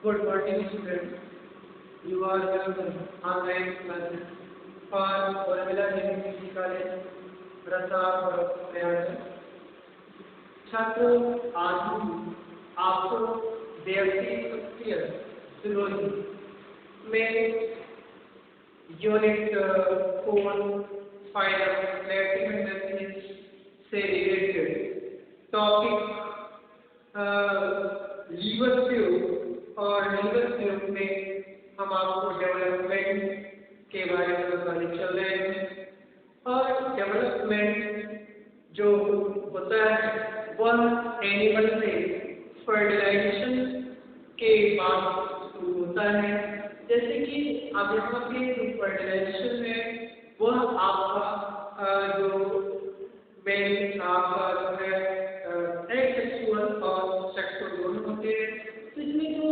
Good morning, students. You are welcome online classes for Formula University College, रसार और प्रयास। छात्रों, आज हम आपको व्यक्ति फिलोसफी में यूनिट 4 फाइनल क्लैरिटी मैसेज से रिलेटेड टॉपिक लीवर फ्लू और लीवर फ्लू में हम आपको डेवलपमेंट के बारे में बताने चल रहे हैं। और डेवलपमेंट जो होता है वह एनिमल से फर्टिलाइजेशन के बाद शुरू होता है। जैसे कि अब यहाँ पे फर्टिलाइजेशन में वह आपका जो मेन आपका जो है सेक्सुअल और सेक्सुअल दोनों होते हैं। तो इसमें जो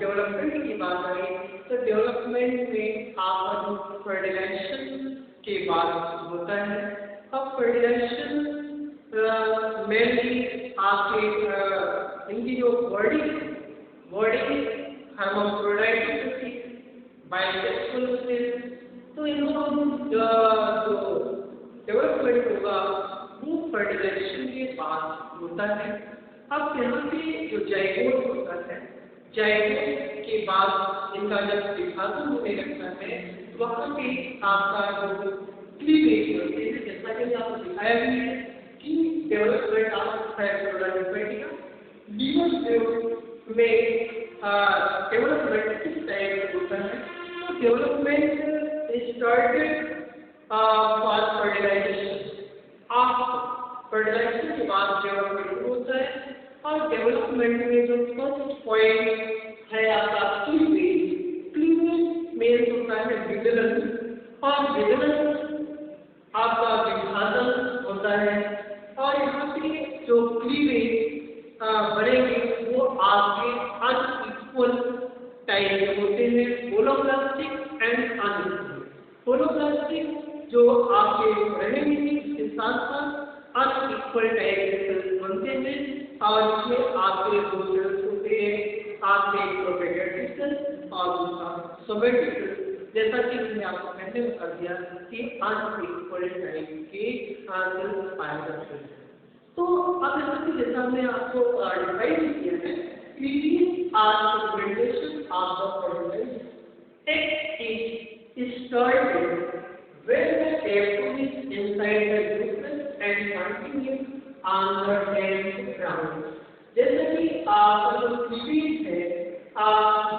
डेवलपमेंट की बात आई तो डेवलपमेंट में आपका जो फर्टिलाइजेशन के बाद होता है। अब फर्टिलाइजेशन मेनली आपके इनकी जो बॉडी hermaphroditic होती है, बाइसेक्सुअल होते हैं। तो इन दोनों जो डेवलपमेंट होगा वो फर्टिलाइजेशन के बाद होता है। अब यहाँ पे जो जाइगोट होता है, जाइगोट के बाद इनका जब विभाजन होने लगता है वहाँ पे आपका जो क्लीवेज होते हैं, जैसा कि आपको दिखाया भी है कि डेवलपमेंट आपका लीवर में डेवलपमेंट किस टाइप होता है। तो डेवलपमेंट स्टार्टेड फॉर फर्टिलाइजेशन। आप फर्टिलाइजेशन के बाद डेवलपमेंट होता है। और डेवलपमेंट में जो फर्स्ट पॉइंट है आपका क्लीवेज में होता है विभेदन। और विभेदन आपका विभाजन होता है। और यहाँ पे जो क्लीवेज बनेंगे वो आपके अनइक्वल टाइप होते हैं, होलोप्लास्टिक एंड अनइक्वल। होलोप्लास्टिक जो आपके रहेंगे इसके साथ साथ अनइक्वल टाइप बनते हैं। और इसमें आपके दो सेल्स होते हैं, आपके प्रोपेगेटिव सेल और दूसरा सोमेटिक सेल। जैसा कि मैंने आपको पहले बता दिया कि अनइक्वल टाइप के सेल्स पाए जाते हैं। तो अब जैसा हमने आपको डिफाइन किया है, cleavage or segmentation of the fertilization. It is started when the embryo is inside the uterus and continues on the 10th round। जैसे कि आपका जो क्लीवेज है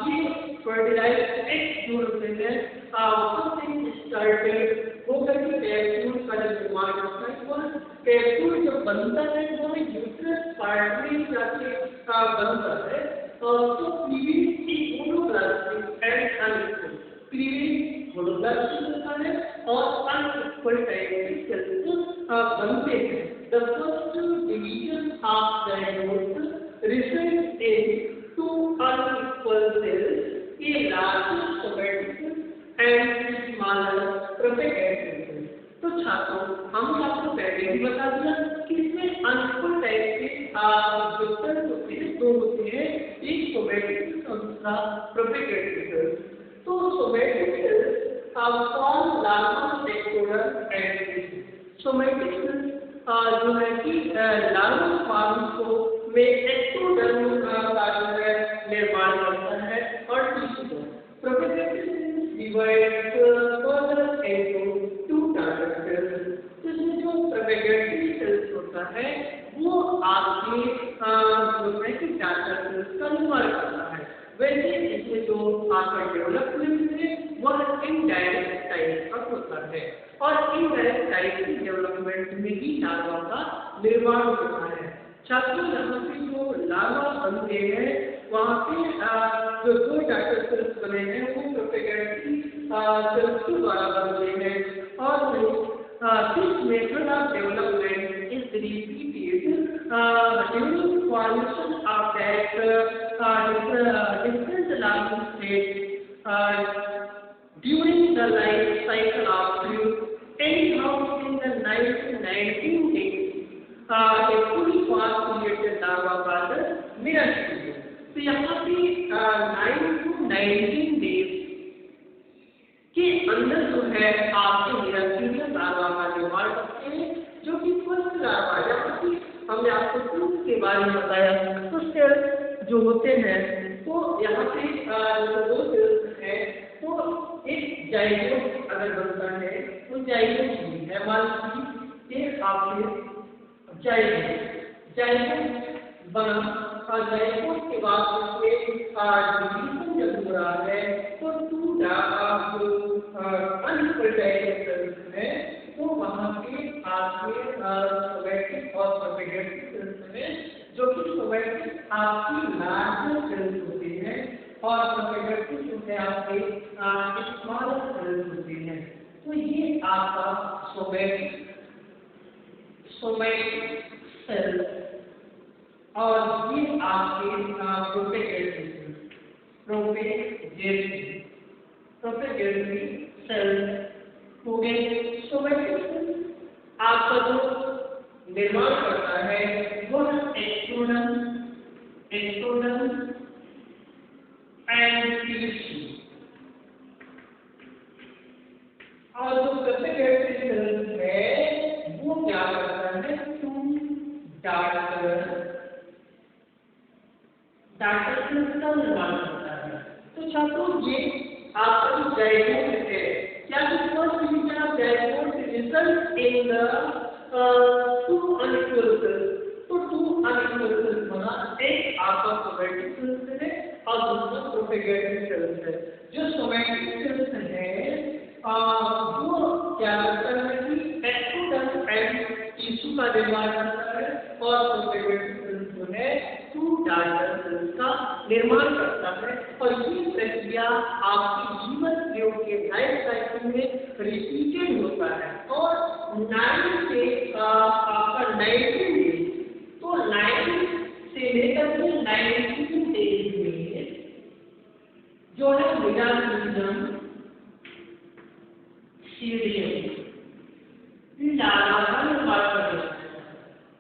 ये फर्टिलाइज्ड एग जो होते हैं वहाँ से स्टार्टेड होकर के कैप्सूल का जो निर्माण होता है वह कैप्सूल जो बनता है वो यूट्रस पार्ट में जाके बनता है। तो क्लीवेज एक होलोप्लास्टिक एंड अनइक्वल। क्लीवेज होलोप्लास्टिक होता है और अनइक्वल टाइप के सेल्स बनते हैं। The first division of zygote results in two unequal cells, a larger somatic cell and smaller propagated cell। तो छात्रों हमने आपको पहले भी बता दिया कि इसमें अनइक्वल टाइप के जो सेल्स होते हैं दो होते हैं, एक सोमेटिक और दूसरा प्रोपेगेटिव सेल। तो somatic cells form larva ectoderm and somatic cells जो है कि लार्वा फॉर्म को में एक्टोडर्म का जो है निर्माण करता है और tissue propagative cells divide further into two target cells. इसमें जो प्रोपेगेटिव सेल्स होता है वो आपके जो है कि टारगेट सेल्स का निर्माण करता है। वैसे इसमें जो आपका डेवलपमेंट है वह इनडायरेक्ट टाइप का होता है। और इनडायरेक्ट टाइप की डेवलपमेंट में ही लार्वा का निर्माण होता है। छात्रों यहाँ पे जो लार्वा बनते हैं वहाँ पे जो दो टारगेट सेल्स बने हैं वो प्रोपेगेटिव सेल्स के द्वारा बनते हैं। और this method of development is repeated during formation of that different larval states during the life cycle of fruit. Anyhow, in the 1980s, a fully formed larva called mirror. तो यहाँ पे 9 to 19 डेज के अंदर जो है आपके मीराथीलियम larva का निर्माण करते हैं, जो कि फर्स्ट लार्वा, यहाँ पे हमने आपको सेल्स के बारे में बताया। तो सेल्स जो होते हैं तो यहाँ पे दो सेल्स है, तो एक जाइगोट अगर बनता है तो जाइगोट ही है, मान लीजिए एक आपके जाइगोट बना और जाइगोट के बाद उसमें डिवीजन जब हो रहा है तो टू अनफर्टाइल सेल्स है, तो वहाँ पे आपके सोमैटिक और प्रोपेगेटिव सेल्स में, जो कि सोमैटिक आपकी लार्जर सेल्स होते हैं और प्रोपेगेटिव जो है आपके स्मॉलर सेल्स होते हैं। तो ये आपका सोमैटिक सेल और ये आपके प्रोपेगेटिव सेल हो गए। सोमैटिक सेल आपका जो निर्माण करता है वह एक्सोडर्म एंड पीसी, और जो प्रोपेगेटिव सेल है वो क्या करता है, टू डार्टर सेल्स का निर्माण करता है। तो छात्रों ये आपका जो जाइगोट है, क्या first division of zygote result in the two unequal cells, तो टू अनइक्वल सेल्स बना, एक आपका सोमैटिक सेल्स है और दूसरा प्रोपेगेटिव सेल्स है। जो सोमैटिक सेल्स है वो क्या करता है कि एक्सोडर्म एंड टिश्यू का निर्माण करता है और प्रोपेगेटिव सेल्स जो है टू डार्टर सेल्स का निर्माण करता है। और ये प्रक्रिया आपकी जीवन प्रयोग के लाइफ साइकिल में रिपीटेड होता है और 9 से आपका 19 डेज, तो 9 से लेकर के 19 डेज में जो है मीराथीलियम लार्वा का निर्माण करता है।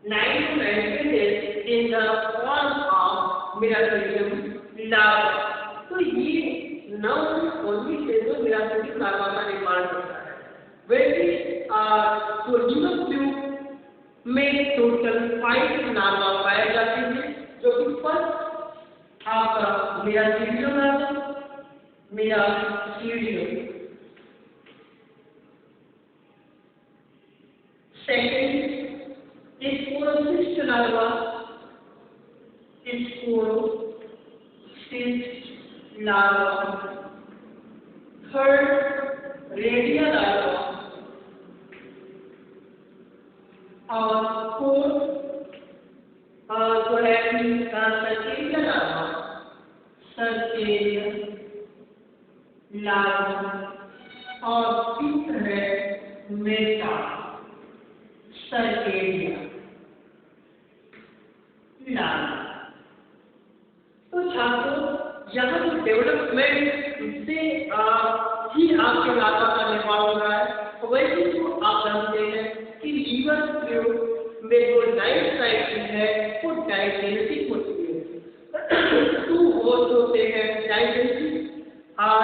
9 to 19 days in the form of miracidium larva. तो ये नौ ओनली स्टेज में मीराथीलियम लार्वा का निर्माण करता है। वैसे तो जीवन ट्यूब में टोटल 5 लार्वा पाए जाते हैं, जो कि फर्स्ट आपका miracidium larva, miracidium, second sporocyst larva, third redia larva और फोर्थ जो है सर्केरियल लार्वा और फिफ्थ है मेटा सर्केरिया लार्वा। तो छात्रों यहाँ जो डेवलपमेंट से ही आपके लार्वा का निर्माण हो रहा है, वैसे तो आप जानते हैं कि जीवन प्रयोग में जो लाइफ साइकिल है वो डायजेनेटिक होती है। 2 होस्ट होते हैं, डायजेनेटिक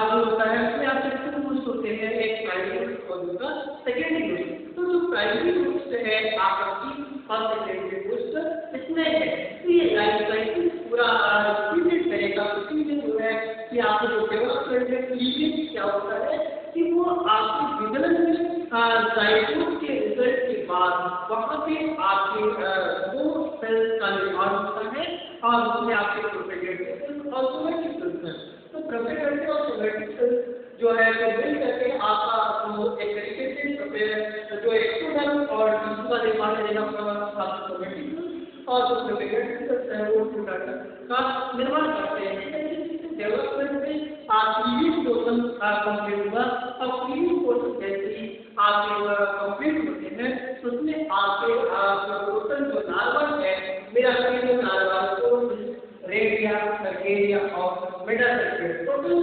जो होता है उसमें आप 2 होस्ट होते हैं, एक प्राइमरी होस्ट और दूसरा सेकेंडरी होस्ट। तो जो प्राइमरी होस्ट है आपकी और सेकेंडरी होस्ट इसमें है, तो ये लाइफ साइकिल पूरा रिपीटेड करेगा। इसीलिए जो है कि आपको जो डेवलपमेंट है क्लीवेज क्या होता है कि वो आपके विभिन्न जाइगोट के रिजल्ट के बाद वहाँ पे आपके 2 सेल्स का निर्माण होता है और उसमें आपके प्रोपेगेटिव सेल्स और सोमैटिक सेल्स हैं। तो प्रोपेगेटिव और सोमैटिक सेल्स जो है वो मिल करके आपका एक तरीके से जो एक्सोडर्म और टिश्यू का निर्माण करेगा सोमैटिक सेल्स और जो प्रोपेगेटिव सेल्स है वो टू डार्टर का निर्माण करते हैं। डेवलपमेंट में क्लीवेज पोर्शन कंप्लीट हुआ और क्लीवेज पोर्शन जैसे ही आपके कंप्लीट होते हैं तो उसमें आपके टोटल जो लार्वा है मीराथीलियम लार्वा, तो रेडिया, सर्केरिया और मेटा सर्केरिया, टोटल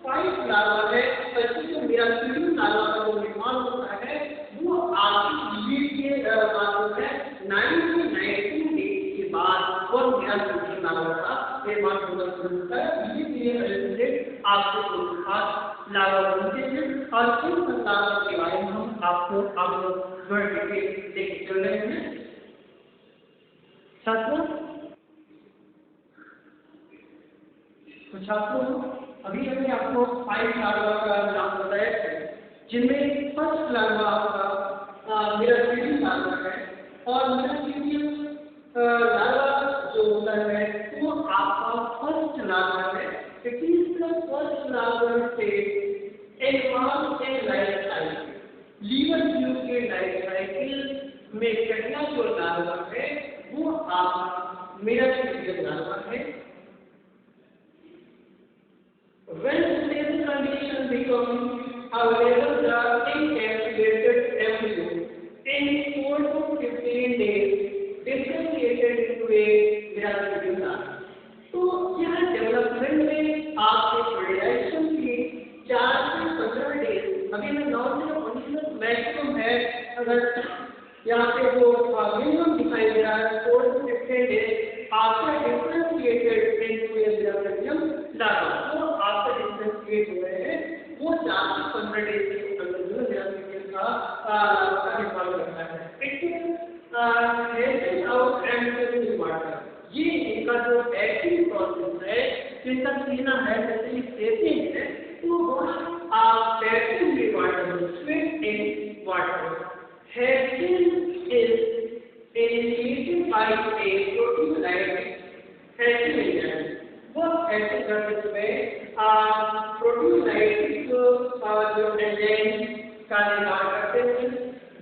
5 लार्वा है। ऐसे जो मीराथीलियम लार्वा का जो निर्माण होता है वो आपकी क्लीवेज के बाद है 9 से 19 डेज के बाद और मीराथीलियम लार्वा का निर्माण होता बनता है, धीरे धीरे आपको कुछ खास लावा बनते हैं और इन लावा के बारे में हम आपको अब वर्ड के देख चल रहे हैं। छात्रों अभी हमने आपको 5 लार्वा का नाम बताया है, जिनमें फर्स्ट लार्वा आपका मिरासिलियम लार्वा है और मिरासिलियम लार्वा जो होता है वो आपका फर्स्ट लार्वा है। It is the first larva stage advance in life cycle. Liver tube के लाइफ साइकिल में पहला जो लार्वा है वो आपका मिरासिलियम लार्वा है। When stable condition becomes available, the encapsulated embryo in 4 to 15 days differentiated into a miracidium larva. तो यह डेवलपमेंट में आपके प्रोडक्शन के 4 से 15 डेज, अभी मैं नॉर्मल कंडीशन मैक्सिमम है, अगर यहाँ पे वो मिनिमम दिखाई दे रहा है 4 to 15 days after differentiated into a miracidium larva. तो आपका डिफरेंशिएट हो रहे हैं वो 4 से 15 डेज के अंदर जो मिरासिलियम का लार्वा निकाल करता है। हैशिंग आउट एंड वाटर, ये इनका जो एक्टिंग प्रोसेस है, जिनका सीना है जैसे कहते हैं, तो वह आप hashing water swim in water. Hashing is initiated by a protein like hatching। वो हैशिंग करते समय प्रोटीन लाइक जो एंजाइम का निर्माण करते हैं।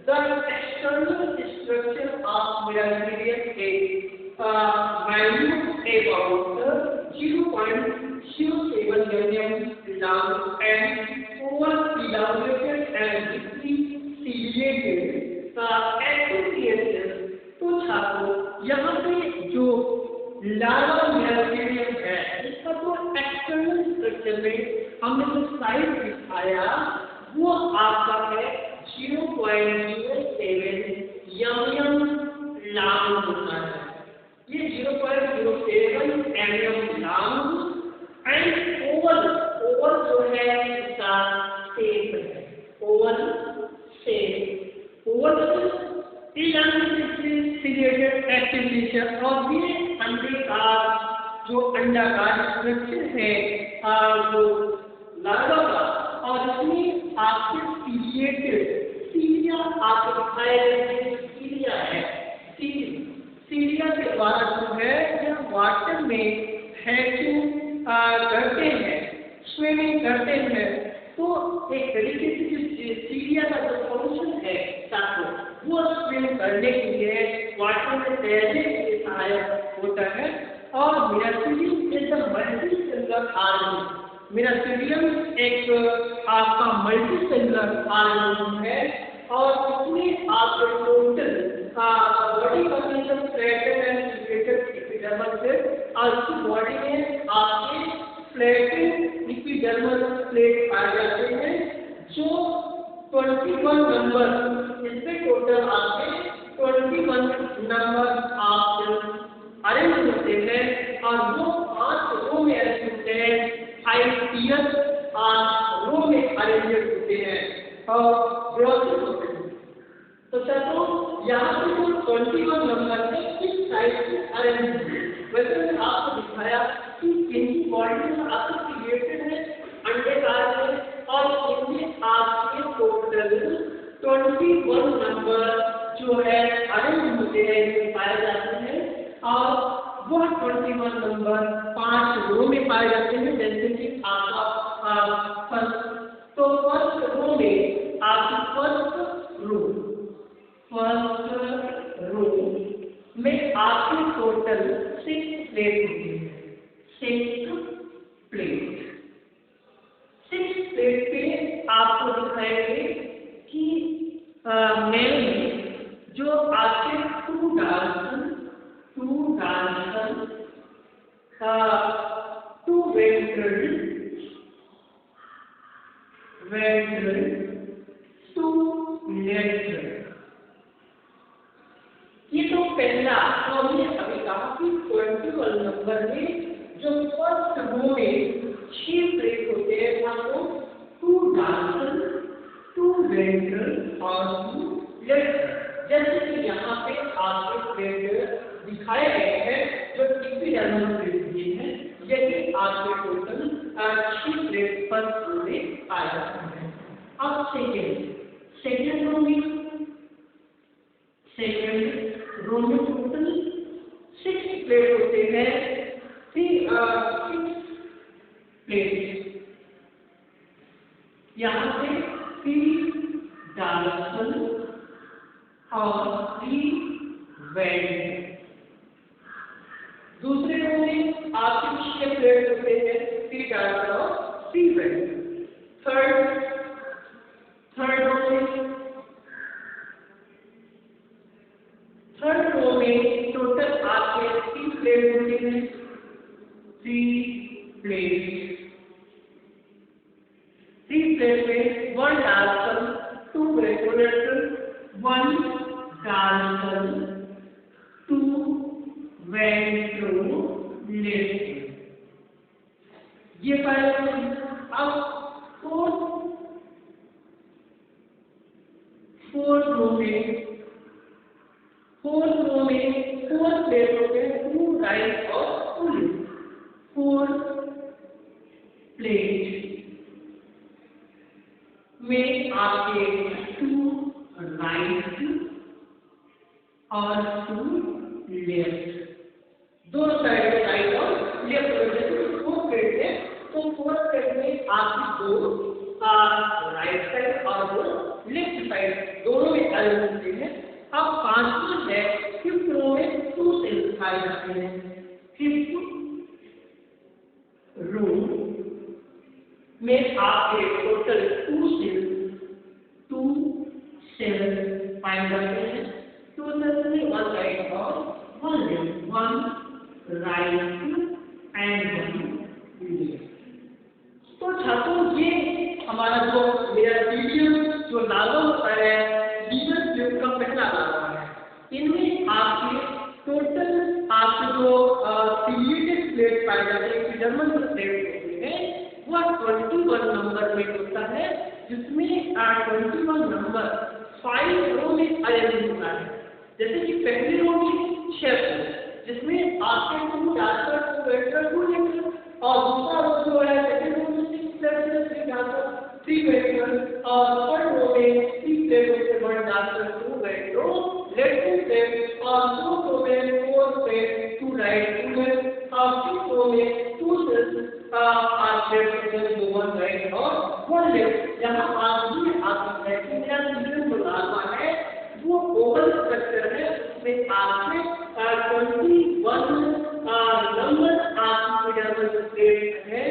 The external structure of miracidium is minute about 0.07 mm long and over elongated and deeply ciliated epithelium। तो छात्रों यहाँ पे जो लार्वा मिरासिलियम है इसका जो एक्सटर्नल स्ट्रक्चर में हमने जो साइज दिखाया वो आपका है 0.07 mm लॉन्ग होता है। ये 0.07 mm लॉन्ग एंड ओवल जो है इसका शेप है, ओवल सिलिएटेड एक्टिवेशन। और ये अंडे का जो अंडाकार स्ट्रक्चर है जो लार्वा का, और इसमें आपके सीलिया आपको दिखाए गए सीलिया है। सीलिया के द्वारा जो है यह वाटर में हैचिंग करते हैं, स्विमिंग करते हैं। तो एक तरीके से जो सीलिया का जो फंक्शन है छात्रों, वो स्विम करने के लिए वाटर में तैरने के लिए सहायक होता है। और miracidium is the multicellular organism. Miracidium एक आपका मल्टी सेलुलर ऑर्गेनिज्म है और इसमें आपके total body composition flattened and liquidated epidermal cell, और इसकी बॉडी में आपके फ्लैटेड लिक्विडर्मल प्लेट पाए जाते हैं जो 21 नंबर, इसमें टोटल आपके 21 नंबर आप अरेंज होते हैं और वो 5 रो में अरेंज होते हैं, 5 टीयर्स 5 रो में अरेंज होते हैं और ब्रॉन्चेस होते हैं। तो छात्रों यहाँ पे जो 21 नंबर है किस साइज से अरेंज होते हैं, वैसे मैंने आपको दिखाया कि इनकी बॉडी में आपसे क्रिएटेड है अंडेकार है और इनमें आपके टोटल 21 नंबर जो है अरेंज होते हैं, इनमें पाए जाते हैं। और वह 21 नंबर 5 रो में पाए जाते हैं, जैसे कि आपका फर्स्ट रो में आपकी फर्स्ट रो में आपके टोटल 6 प्लेट होती है। 6 प्लेट पे आपको दिखाएंगे कि मेल में जो आपके 2 डांसन 2 ventral 2 lateral। ये तो पहला, तो हमने अभी कहा कि 21 नंबर में जो फर्स्ट और टू लेफ्ट। जैसे कि यहाँ पे आपके प्लेट दिखाए गए हैं जो इपिडर्मल प्लेट दिए हैं, यही आपके टोटल 6 प्लेट पर पूरे आ जाते हैं। अब सेकेंड रो में टोटल 6 प्लेट होते हैं। 6 प्लेट यहाँ पे 3 डायरेक्शन और 3 वेंट। दूसरे रो में आपके 6 प्लेट होते हैं, 3 डायरेक्शन और 3 वेंट। थर्ड रो में टोटल आपके 3 प्लेट होते हैं, 3 प्लेट में 1 डायरेक्शन, 2 रेगुलेटर, 1 डायरेक्शन, 2 वेंट्रोलेटर। ये पहले। अब फोर्थ रो में 4 प्लेट होते हैं, 2 राइट और 2 लेफ्ट। 4 प्लेट में आपके 2 राइट और 2 लेफ्ट, दोनों साइड में राइट और लेफ्ट होते हैं। 4 प्लेट है, तो 4 प्लेट में आपकी 2 राइट साइड और 2 लेफ्ट साइड दोनों में अलग होते हैं। अब 5वां है 5th रो में 2 सेल्स दिखाए जाते हैं। 5th रो में आपके टोटल 2 सेल्स पाए जाते हैं। 2 सेल्स में 1 राइट और 1 लेफ्ट, 1 राइट एंड 1 लेफ्ट। तो छात्रों ये हमारा जो मेरा वीडियो जो लार्वा होता है, लीवर ट्यूब का पहला लार्वा है। इनमें आपके टोटल आपके जो सिलिएटेड प्लेट पाए जाते हैं, एपिडर्मल प्लेट होते हैं, वह 21 नंबर में होता है, जिसमें 21 नंबर 5 रो में अरेंज होता है। जैसे कि पहली रो में 6 जिसमें आपके 2 डायरेक्टर, 2 वेंट्रल, 2 लेफ्ट, और दूसरा रो जो है सेकंड रो में 6 प्लेट, 3 डायरेक्टर, 3 वेंट्रल, और थर्ड रो में 3 प्लेट होते हैं, 1 डायरेक्टर, 2 वेंट्रल, लेफ्ट प्लेट, और 2 रो में 4 प्लेट, 2 राइट, 2 लेफ्ट, और 5 रो में 2 सेल्स प्लेट, 1 राइट और 1 लेफ्ट। यहाँ आप है कि मेरा सीजन जो लार्वा है वो ओवल स्ट्रक्चर है, उसमें आपके 21 नंबर आपकी एपिडर्मल प्लेट है,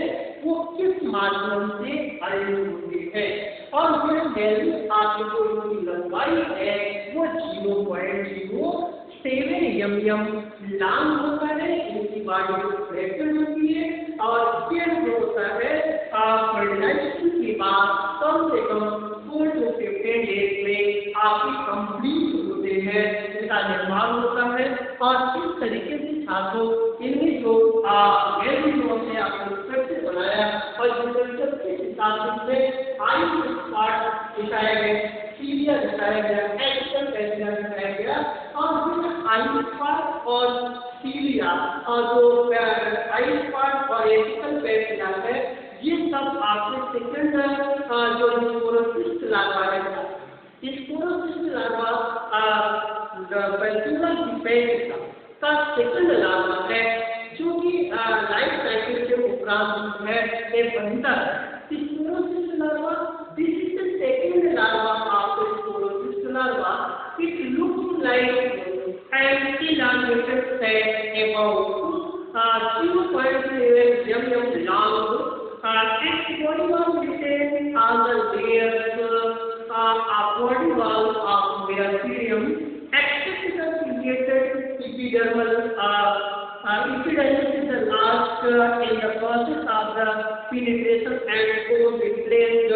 वो किस माध्यम से अरेंज होते हैं, और ये वैल्यू आपकी जो इनकी लंबाई है वो 0.07 mm लॉन्ग होता है। इनकी बॉडी फ्लैटेड होती है, और ये जो होता है फर्टिलाइजेशन के बाद कम से कम 4 to 15 डेज में आपकी कंप्लीट होते हैं, इसका निर्माण होता है। और इस तरीके से छात्रों इनमें जो वैल्यू से आपको स्ट्रक्चर बनाया, और स्ट्रक्चर के हिसाब से 5 पार्ट दिखाया गया, सीरिया दिखाया गया, एक्सल पैसिया दिखाया गया, और आइस पार्ट और सीरिया और जो आइस पार्ट और एक्सल पैसिया है, ये सब आपके सेकंड जो स्पोरोसिस्ट लार्वा है, स्पोरोसिस्ट लार्वा पेंटुला डिपेंडिका का सेकंड लार्वा है, जो कि लाइफ साइकिल के उपरांत है एक बनता है। Sporocyst larva, this is the second larva of the sporocyst larva. It looks like and elongated sac about 0.7 mm long. Its body wall retains all the layers body wall of merytherium, except the ciliated epidermal. Epidermis is the last in the process of the penetration and co-replaced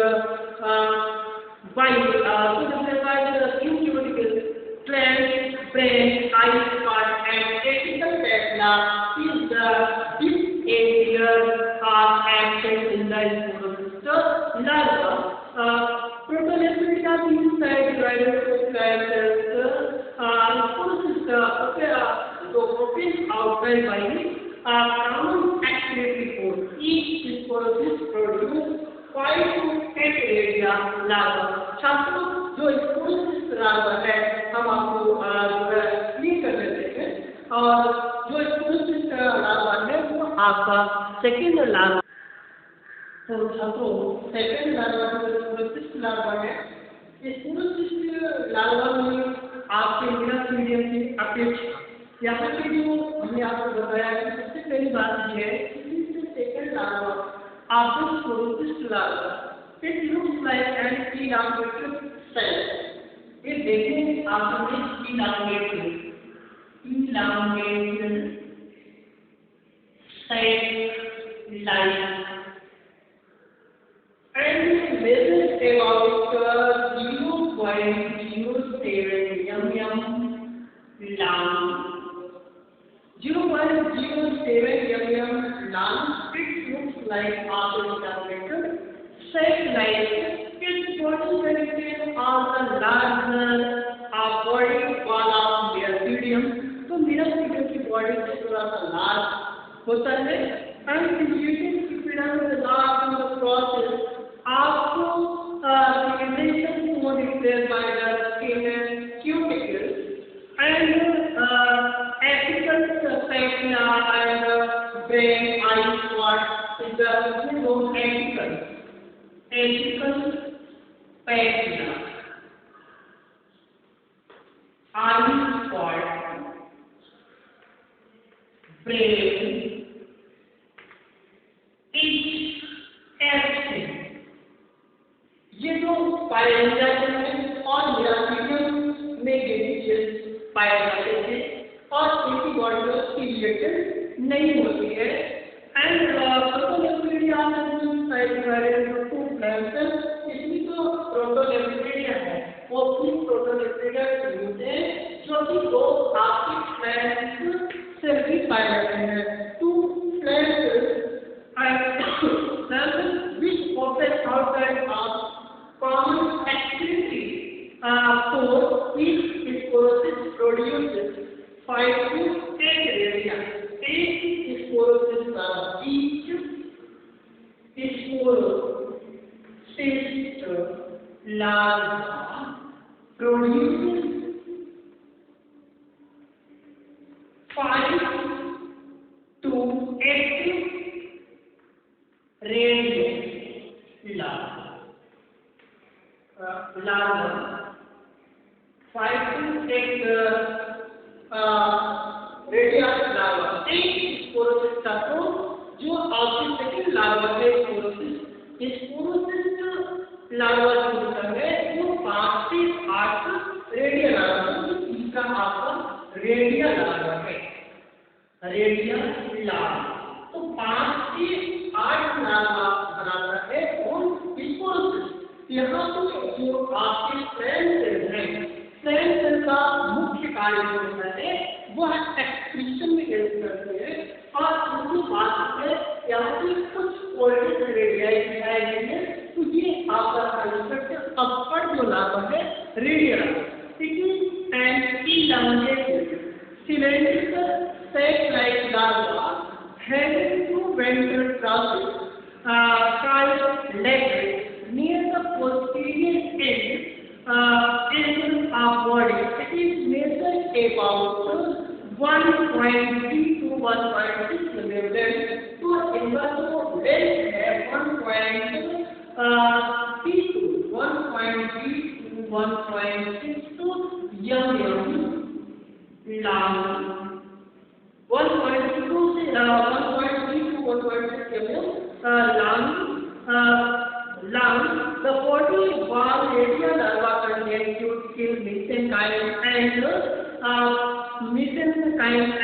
by the incuticle gland, brain, eye part, and apical papilla is the disinterior absent in the sporocyst larva. Protolithia inside larva. छात्रों, जो sporocyst larva है हम आपको clear कर देते हैं, और जो स्पोरोसिस्ट लार्वा है वो आपका सेकेंड लार्वा। तो छात्रों, सेकेंड लार्वा जो स्पोरोसिस्ट लार्वा है, स्पोरोसिस्ट लार्वा में आपके मीडियम की अपेक्षा यहाँ पे जो हमने आपको बताया कि सबसे पहली बात यह है कि second larva after sporocyst larva it looks like an elongated cell। ये देखिए आपने elongated cell like and measures about 0.07 mm long। 0.07 mm long, it looks like elongated cell-like. Its body contains all the larger body wall of mesothelium। तो mesothelium की body से थोड़ा सा large होता है, and using the large process आपको pigmentation को declared by the skin cuticles and apical fascia and brain eye spot is the apical fascia eye spot brain each axis। ये जो पाया जाते हैं और मेराथीलियम में डिवीजन पाए जाते हैं और इनकी बॉडी रिलेटेड नहीं होती है। एंड प्रोटोलेप्टिडिया टू प्लांट, इसमें जो प्रोटोलेप्टिडिया है वो तीन प्रोटोलेप्टिडिया होते हैं जो कि दो आपके प्लांट से भी पाए जाते हैं। Two plant which operate outside of common activity for each sporocyst produces 5 to 8 radia। 8 sporocysts are each sporocyst larva produces 5 to 8 radial larva। 5 to 8 radial larva। एक स्पोरोसिस्ट का तो जो आपके सेकंड लार्वा है स्पोरोसिस्ट, स्पोरोसिस्ट लार्वा जो होता है वो 5 से 8 रेडियल लार्वा, इसका आपका रेडियल लार्वा है, रेडियल लार्वा। तो 5 से 8 लार्वा बनाता है और स्पोरोसिस्ट। यहाँ पर जो आपके सेल हैं, सेल सेल का मुख्य कार्य जो होता है वह एक्सक्रीशन में हेल्प करते हैं, और उनकी बात है यहाँ पे कुछ पोलिटिक रेडियाई दिखाई गई है। तो ये आपका कंस्ट्रक्ट अपवर्ड जो लार्वा है radial, it is an elongated cylindrical sac-like larva having two ventral trusses called legs near the posterior end of body. It is measured about 1.3 to 1.6 mm। तो इनका जो लेंथ है 1.3 to 1.6 to mm long। 1.2 से 1.3 to 1.6 mm long। The body wall radial larva contains cuticle, mesenchyme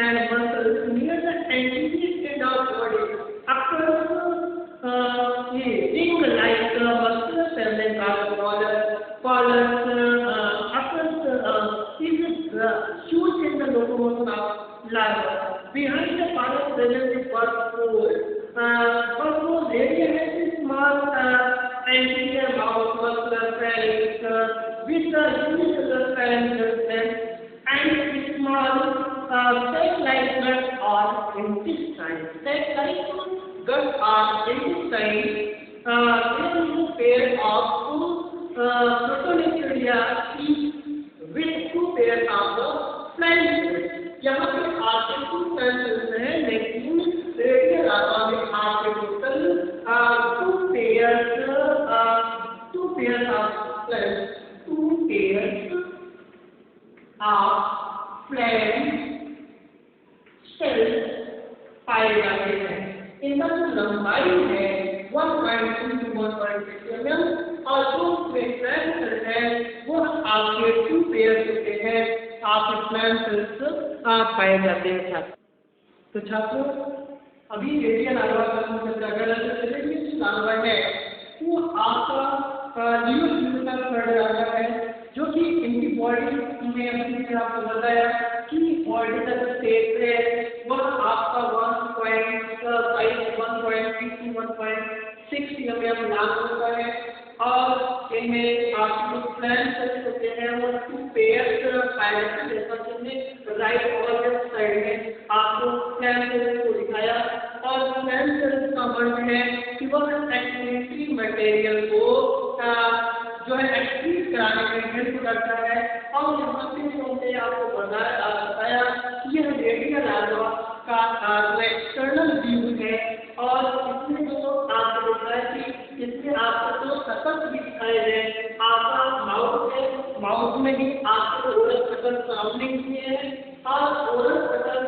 and muscles near the anterior end of body across ring-like muscular segment called collars across shoots in the locomotion of larva। Behind the collar present is birth pole radial has a small anterior mouth muscular pharynx with the unicellular pharynx and small sac-like gut or intestine। Sac-like gut or intestine, there is a pair of two प्रोटोनेक्टेरिया with two pairs of the flanges। यहाँ पे आपके to flanges हैं, लेकिन radial larva में आपके total two pairs of flanges, two pairs of flange cells पाए जाते हैं। इनका जो लंबाई है 1.2 to 1.6 mm और जो फ्लैंज है वो आपके टू पेयर होते हैं, आपके फ्लैंज सेल्स पाए जाते हैं छात्र। तो छात्रों अभी रेडियल लार्वा का हम चर्चा कर रहे थे। रेडियल लार्वा है वो आपका न्यूक्लियर फ्लड लार्वा है, जो कि इनकी बॉडी में हमने आपको बताया कि बॉडी का जो शेप है वह आपका 1.5 to 1.6 mm लार्ज होता है और इनमें आपके जो फ्लैंज सेल्स होते हैं वो टू पेयर्स पाए जाते हैं। जैसा कि हमने राइट और लेफ्ट साइड में आपको फ्लैंज सेल्स को दिखाया और फ्लैंज सेल्स का वर्क है कि वह एक्सक्रीटरी मटेरियल को जो है एक्सक्रीट कराने में हेल्प करता है। और यहाँ पे जो हमने आपको बताया कि यह रेडियल लार्वा का एक्सटर्नल व्यू है और इसमें जो आपको बताया कि इसमें आपको जो सकल भी दिखाए गए, आपका माउथ है, माउथ में भी आपको ओरल सकल सराउंडिंग भी है और ओरल सकल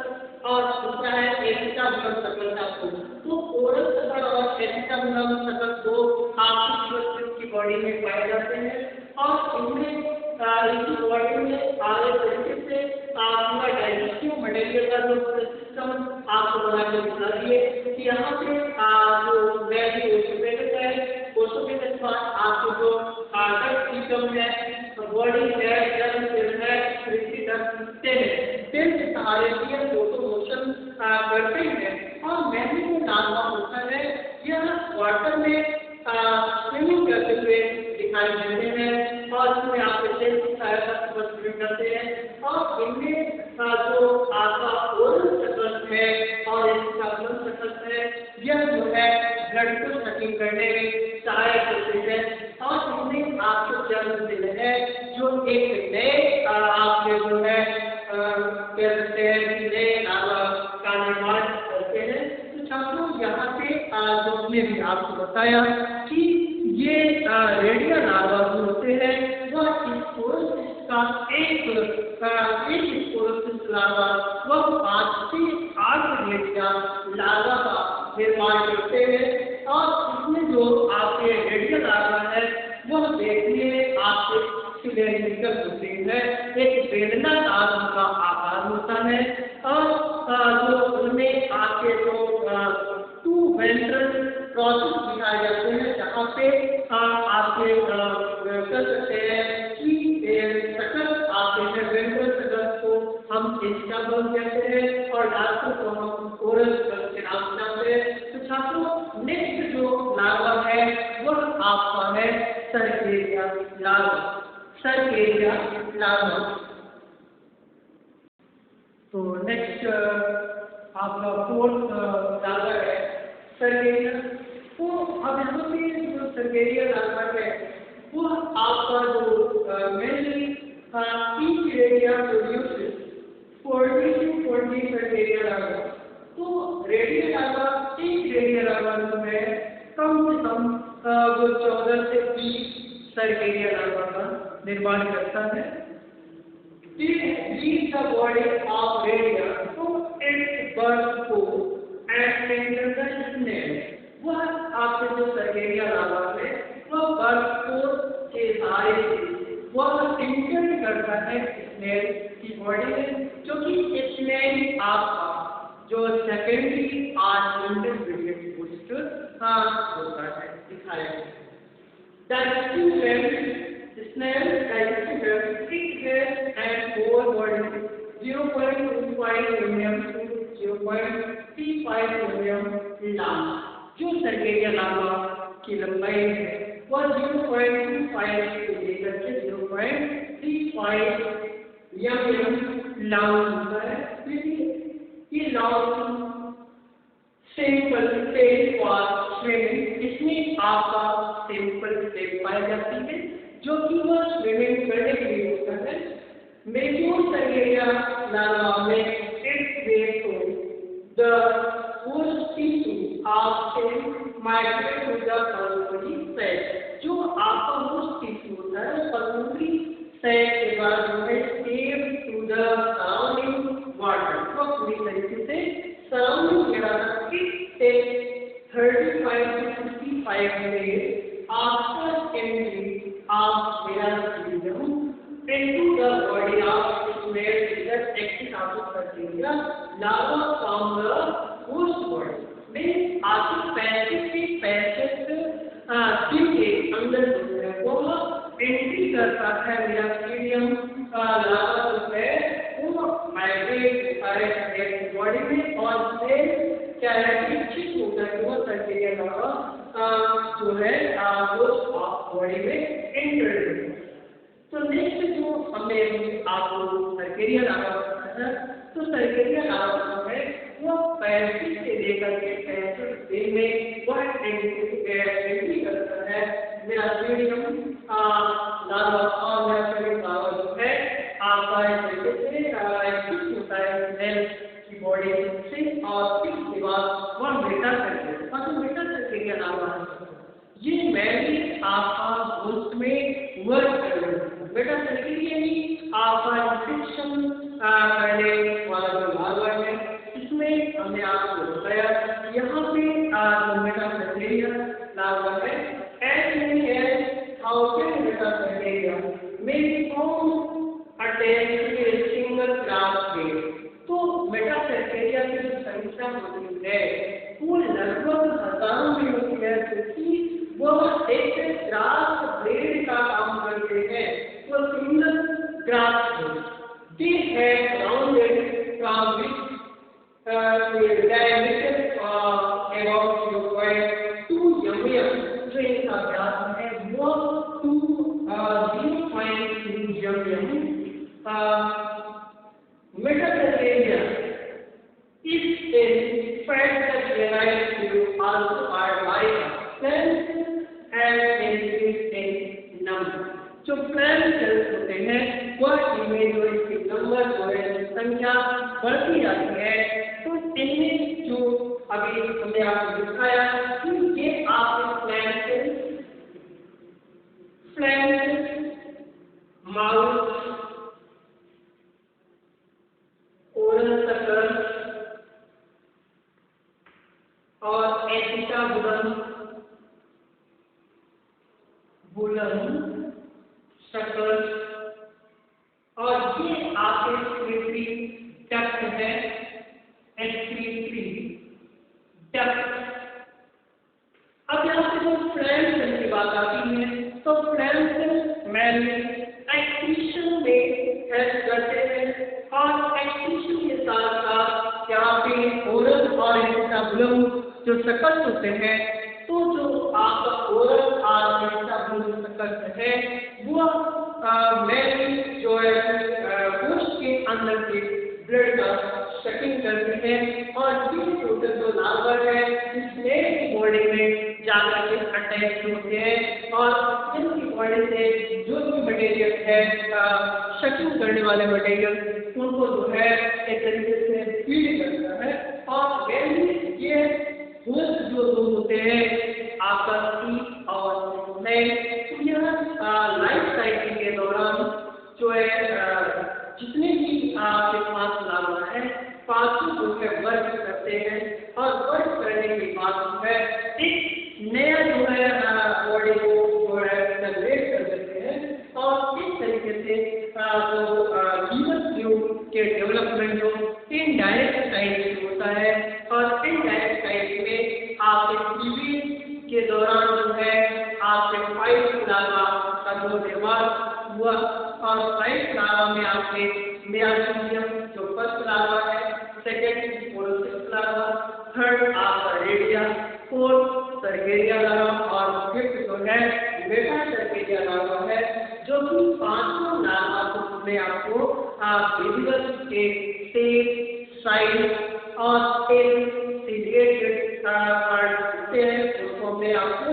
और दूसरा है एपिटाबुलर सकल आपको। तो ओरल सकल और एपिटाबुलर सकल को आपकी बॉडी में पाए जाते हैं और इनमें इनकी बॉडी में आगे तरीके से पूरा डाइजेस्टिव मटेरियल का जो सिस्टम आपको बना के दिखा दिए कि यहाँ पे जो वैली ओसोफेगस है, ओसोफेगस के बाद आपको जो डक्ट सिस्टम है, बॉडी है, तेल के सहारे से मोशन करते हैं और मैंने जो लार्वा होता है यह वाटर में स्विमिंग करते हुए दिखाई देते हैं और इसमें आपके सेल की सहायता से स्विमिंग करते हैं और इनमें जो आपका ओरल सकल है और इसका ब्लड सकल है यह जो है ब्लड को सकिंग करने में सहायक होते हैं और इनमें आपके जर्म सेल है जो एक नए आपके जो है नए लार्वा का निर्माण करते हैं। तो छात्रों यहाँ पे जो हमने भी आपको बताया कि ये रेडियल लार्वा जो होते हैं वह स्पोरोसिस का एक स्पोरोसिस लार्वा वह 5 से 8 रेडियल लार्वा का निर्माण करते हैं और इसमें जो आपके रेडियल लार्वा है वह देखने आपके सिलेंड्रिकल होते हैं, एक बेलनाकार का आकार होता है और जो उनमें आपके जो टू वेंट्रल प्रोसेस दिखाए जाते हैं जहाँ पे आपके कर सकते हैं कि सकल आपके वेंट्रल सकल को हम एपिटाबल कहते हैं और लास्ट को हम ओरल सकल के नाम से जानते हैं। तो छात्रों नेक्स्ट जो लार्वा है वह आपका है सर्केरिया लार्वा। Cercaria larva. तो नेक्स्ट आपका फोर्थ लार्वा है सर्केरिया। तो अब यहाँ पे जो सर्केरिया लार्वा है वो आपका जो mainly each area produces 40 to 40 cercaria larva. तो रेडियल लार्वा एक रेडियल लार्वा जो है कम से कम वो 14 से 20 सर्केरिया लार्वा का निर्माण करता है। Leaves the body of radial to its birth pole and enter the snail। वह आपके जो सर्केरिया लार्वा है वह बर्थ पोल के सहारे से वह इंटर करता है स्नेल की बॉडी में, जो कि स्नेल आपका जो सेकेंडरी इंटरमीडिएट पोस्ट होता है दिखाया है। Digestive snail digestive thick hair and whole body 0.25 mm to 0.35 mm long। जो सर्केरिया लार्वा की लंबाई है वह 0.25 से लेकर के 0.35 mm लॉन्ग होता है। ये लॉन्ग सिंपल सेल और स्विमिंग इसमें आपका सिंपल सेल पाई जाती है Serratia larva makes its way through the host tissue after migrate to the pulmonary sac. जो आपका host tissue होता है pulmonary sac के बाद जो है escape to the surrounding water. तो पूरी तरीके से surrounding water it takes 35 to 55 days after entry of Bacterium into the body of its male that exit bacteria larva from the host body. में आपकी 35 से 65 दिन के अंदर जो है वो एंट्री करता है बैक्टीरियम लार्वा जो है वो माइग्रेट होता है बॉडी में और फिर क्या है कि ठीक होता है वो बैक्टीरिया लार्वा जो है वो बॉडी में एंटर करता है। तो नेक्स्ट जो हमने आपको सर्केरिया लार्वा बताया तो सर्केरिया लार्वा जो है वो 35 से लेकर के 65 दिन में वह एंट्री करता है बैक्टीरियम लार्वा और बैक्टीरियम लार्वा जो है आपका तरीके से एक्टिव होता है सेल की बॉडी से और इसके बाद वह बेटा सर्केरिया और जो बेटा सर्केरिया लार्वा है ये मैंने आपका होस्ट में वर्क कर रहे हैं। बेटा सर्केरिया ही आपका इन्फेक्शन करने वाला जो लार्वा है इसमें हमने आपको बताया यहाँ पे जो बेटा सर्केरिया लार्वा है as many as 1000 beta bacteria may be found attached to a single glass plate. तो बेटा बैक्टीरिया की जो संख्या होती है वो लगभग हजारों में होती है क्योंकि वह एक ग्रास ब्लेड का काम करते हैं। वो सिंगल ग्रास दे है rounded from which diameter about 0.2 mm जो इनका व्यास है वो 0.2 mm Metaphyseria is a fact that relies to also are like plants and increase in number. जो plant cells होते हैं वह इनमें जो इसकी नंबर जो है संख्या बढ़ती जाती है। तो इनमें जो अभी हमने आपको दिखाया कि ये आपके प्लांट माउस ओरल शक्कर और एसिटाबुलम शक्कर और ये आपके एक्सक्रीटरी डक्ट है एक्सक्रीटरी डक्ट। अब यहाँ पे जो प्लांट सेल की बात आती है तो प्लांट सेल मेनली एक्सक्रीशन में हेल्प करते हैं और एक्सक्रीशन के साथ साथ यहाँ पे ओरल और एसिटाबुलम जो शक्कर होते हैं तो जो आपका ओरल और एसिटाबुलम शक्कर है वो मेनली जो है होस्ट के अंदर के ब्लड का शकिंग करते हैं और ये टोटल जो लार्वा है इसमें बॉडी में जाकर के अटैच होते हैं और इनकी बॉडी से जो भी मटेरियल है शकिंग करने वाले मटेरियल उनको जो है एक तरीके से फीड करता है और मेनली ये होस्ट जो दो होते हैं आपका सी और मेल तो यह लाइफ साइकिल के दौरान जो है जितने भी आपके पास लार्वा है पांचों जो है वर्क करते हैं और वर्क करने के बाद जो है एक नया जो है बॉडी को जो है जनरेट कर देते हैं और इस तरीके से जो लीवर फ्लूइड के डेवलपमेंट जो इनडायरेक्ट टाइप से होता है और इनडायरेक्ट टाइप में आपके टीवी के दौरान जो है आपके फाइट लार्वा का जो निर्माण हुआ और फाइट लार्वा में आपके मेयासीनियम जो फर्स्ट लार्वा है, सेकेंड पोलोसिस लार्वा, थर्ड आपका रेडिया, फोर्थ सर्केरिया लार्वा और फिफ्थ जो है बेटा सर्केरिया लार्वा है जो कि पांचों लार्वा को में आपको विजिबल के शेप साइज और टेल से रिलेटेड पार्ट हैं उसको मैं आपको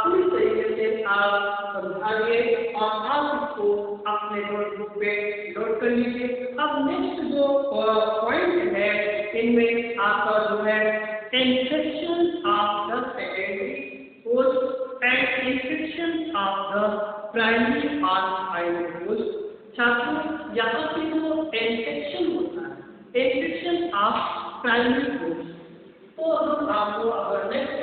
पूरी तरीके से आप समझाइए और आप इसको अपने नोटबुक पे नोट कर लीजिए प्राइमरी आर्थराइटिस। छात्रों यहाँ पे जो इन्फेक्शन होता है, इन्फेक्शन ऑफ प्राइमरी कोर्स, तो हम आपको अगर नेक्स्ट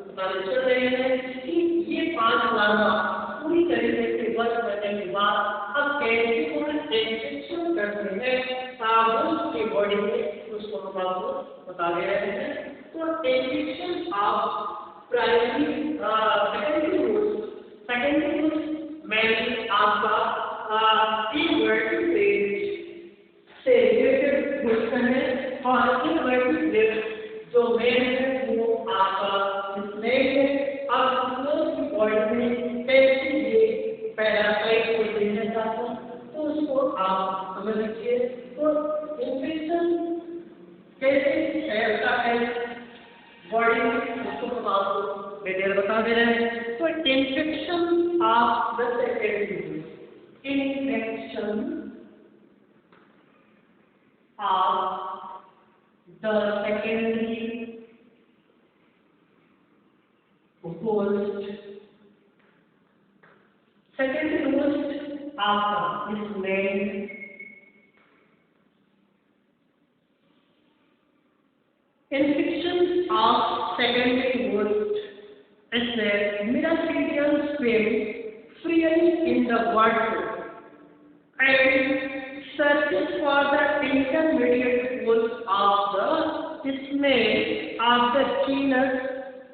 बताने चल रहे हैं कि ये 5 लार्वा पूरी तरीके से वर्क करने के बाद अब कैसे वो इन्फेक्शन करते हैं की बॉडी में, उसको हम आपको बता दे रहे हैं। तो infection of primary secondary course mainly आपका इनवर्टिब्रेट से रिलेटेड क्वेश्चन है, और इनवर्टिब्रेट जो मेन है वो आपका स्नेक है। अब स्नेक की बॉडी में कैसे ये पैरासाइट होते हैं छात्रों, तो उसको आप समझ लीजिए। तो इन्फेक्शन कैसे फैलता है बॉडी में, उसको हम आपको डिटेल बता दे रहे हैं। तो infection of the secondary, infection of the secondary host, secondary host आपका इसमें infection of secondary host is that miraculous swims freely in the water and searches for the intermediate host of the snake of the genus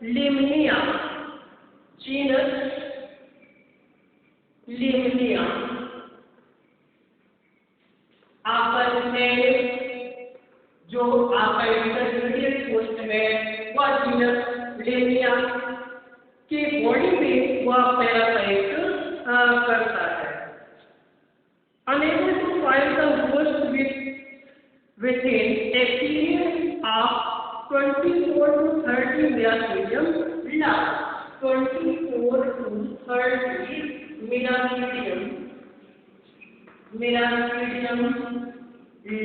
Limnia. आपका snake जो आपका intermediate post में वह genus लिमिया के body में वह पैरासाइट करता है। Unable to find the host within a period of 24 to 30 millisecond large, 24 to 30 millisecond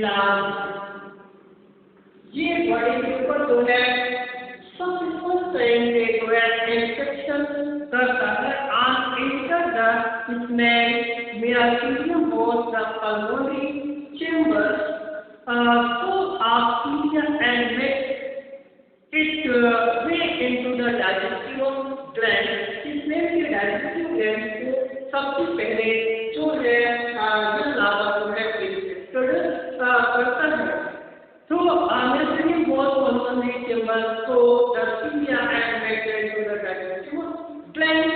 large। ये बॉडी के ऊपर जो है सबसे फर्स्ट टाइम पे जो है इंफेक्शन करता है on enter the snake miracidium of the pulmonary chamber, so bacteria and make it way into the digestive gland। Snake के डाइजेस्टिव ग्लैंड को सबसे पहले जो है लार्वा जो है करता है। So, measuring both pulmonary chambers, so the cilia and matrix to the digestive gland,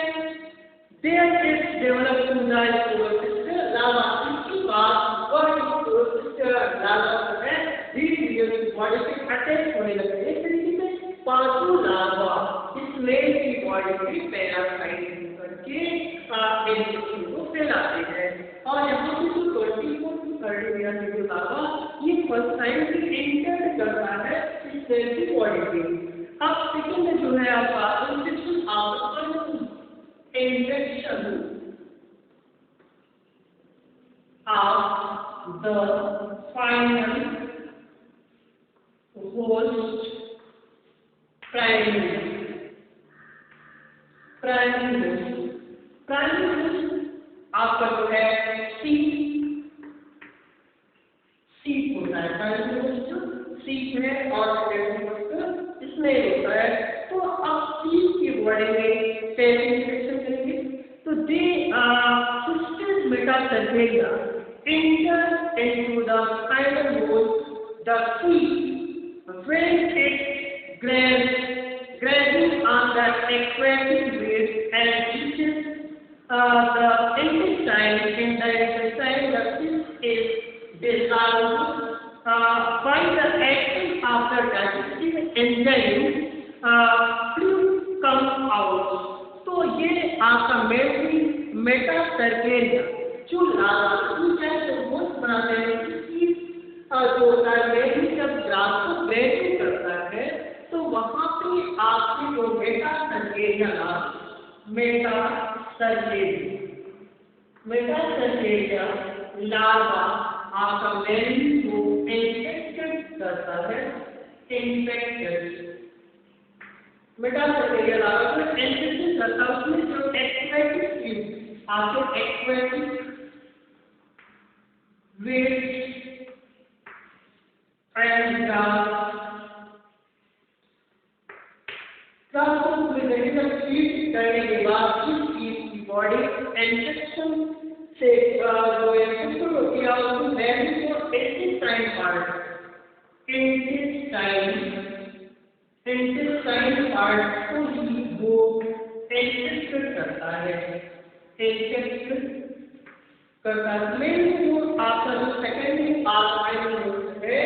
there is developed to the cholecyst larva। इसके बाद वह cholecyst larva है धीरे-धीरे बॉडी से अटैच होने लगते हैं। इस तरीके से 5 लार्वा इस मेल की बॉडी में पैरासाइट करके इन्फेक्शन को फैलाते हैं। और यहाँ पे जो 24 to 30 मिनट लार्वा ये फर्स्ट टाइम एंटर करता है इस सेल की बॉडी में। अब सेकंड जो है आपका infection of the final host primary आपका जो है सीप होता है, सीप है और इसमें होता है। तो अब सीप की बॉडी में कैसे इन्फेक्शन करेंगे, तो दे twisted metacarpalia enter into the spinal cord, the seep when it grazing on the aquatic bed and reaches the intestine. In the intestine, the cyst is dissolved by the action of the digestive enzyme, fluid comes out। तो ये आपका मेटाकार्पेलिया जो larva जो host बनाते हैं, इसकी जो कार्पेलिया जब ग्रास को ग्रेडिंग करता है तो वहाँ पे आपकी जो मेटाकार्पेलिया लार्वा आपका मेरी को इन्फेक्टेड करता है। इन्फेक्टेड मेटासेटेरियल लावा तो एंट्रेंस करता है उसमें जो एक्वाटिक ट्यूब आपके एक्वाटिक वेट एंड ट्रांसपोर्ट में रेगुलर फीड करने के बाद इस फीड की बॉडी इंजेक्शन से जो इंजेक्शन होती है उसको वैल्यू को इंटेस्टाइन पार्ट इंटेस्टाइन पार्ट को ही वो इंजेक्ट करता है मेन जो आपका जो सेकेंडरी आर्टराइट है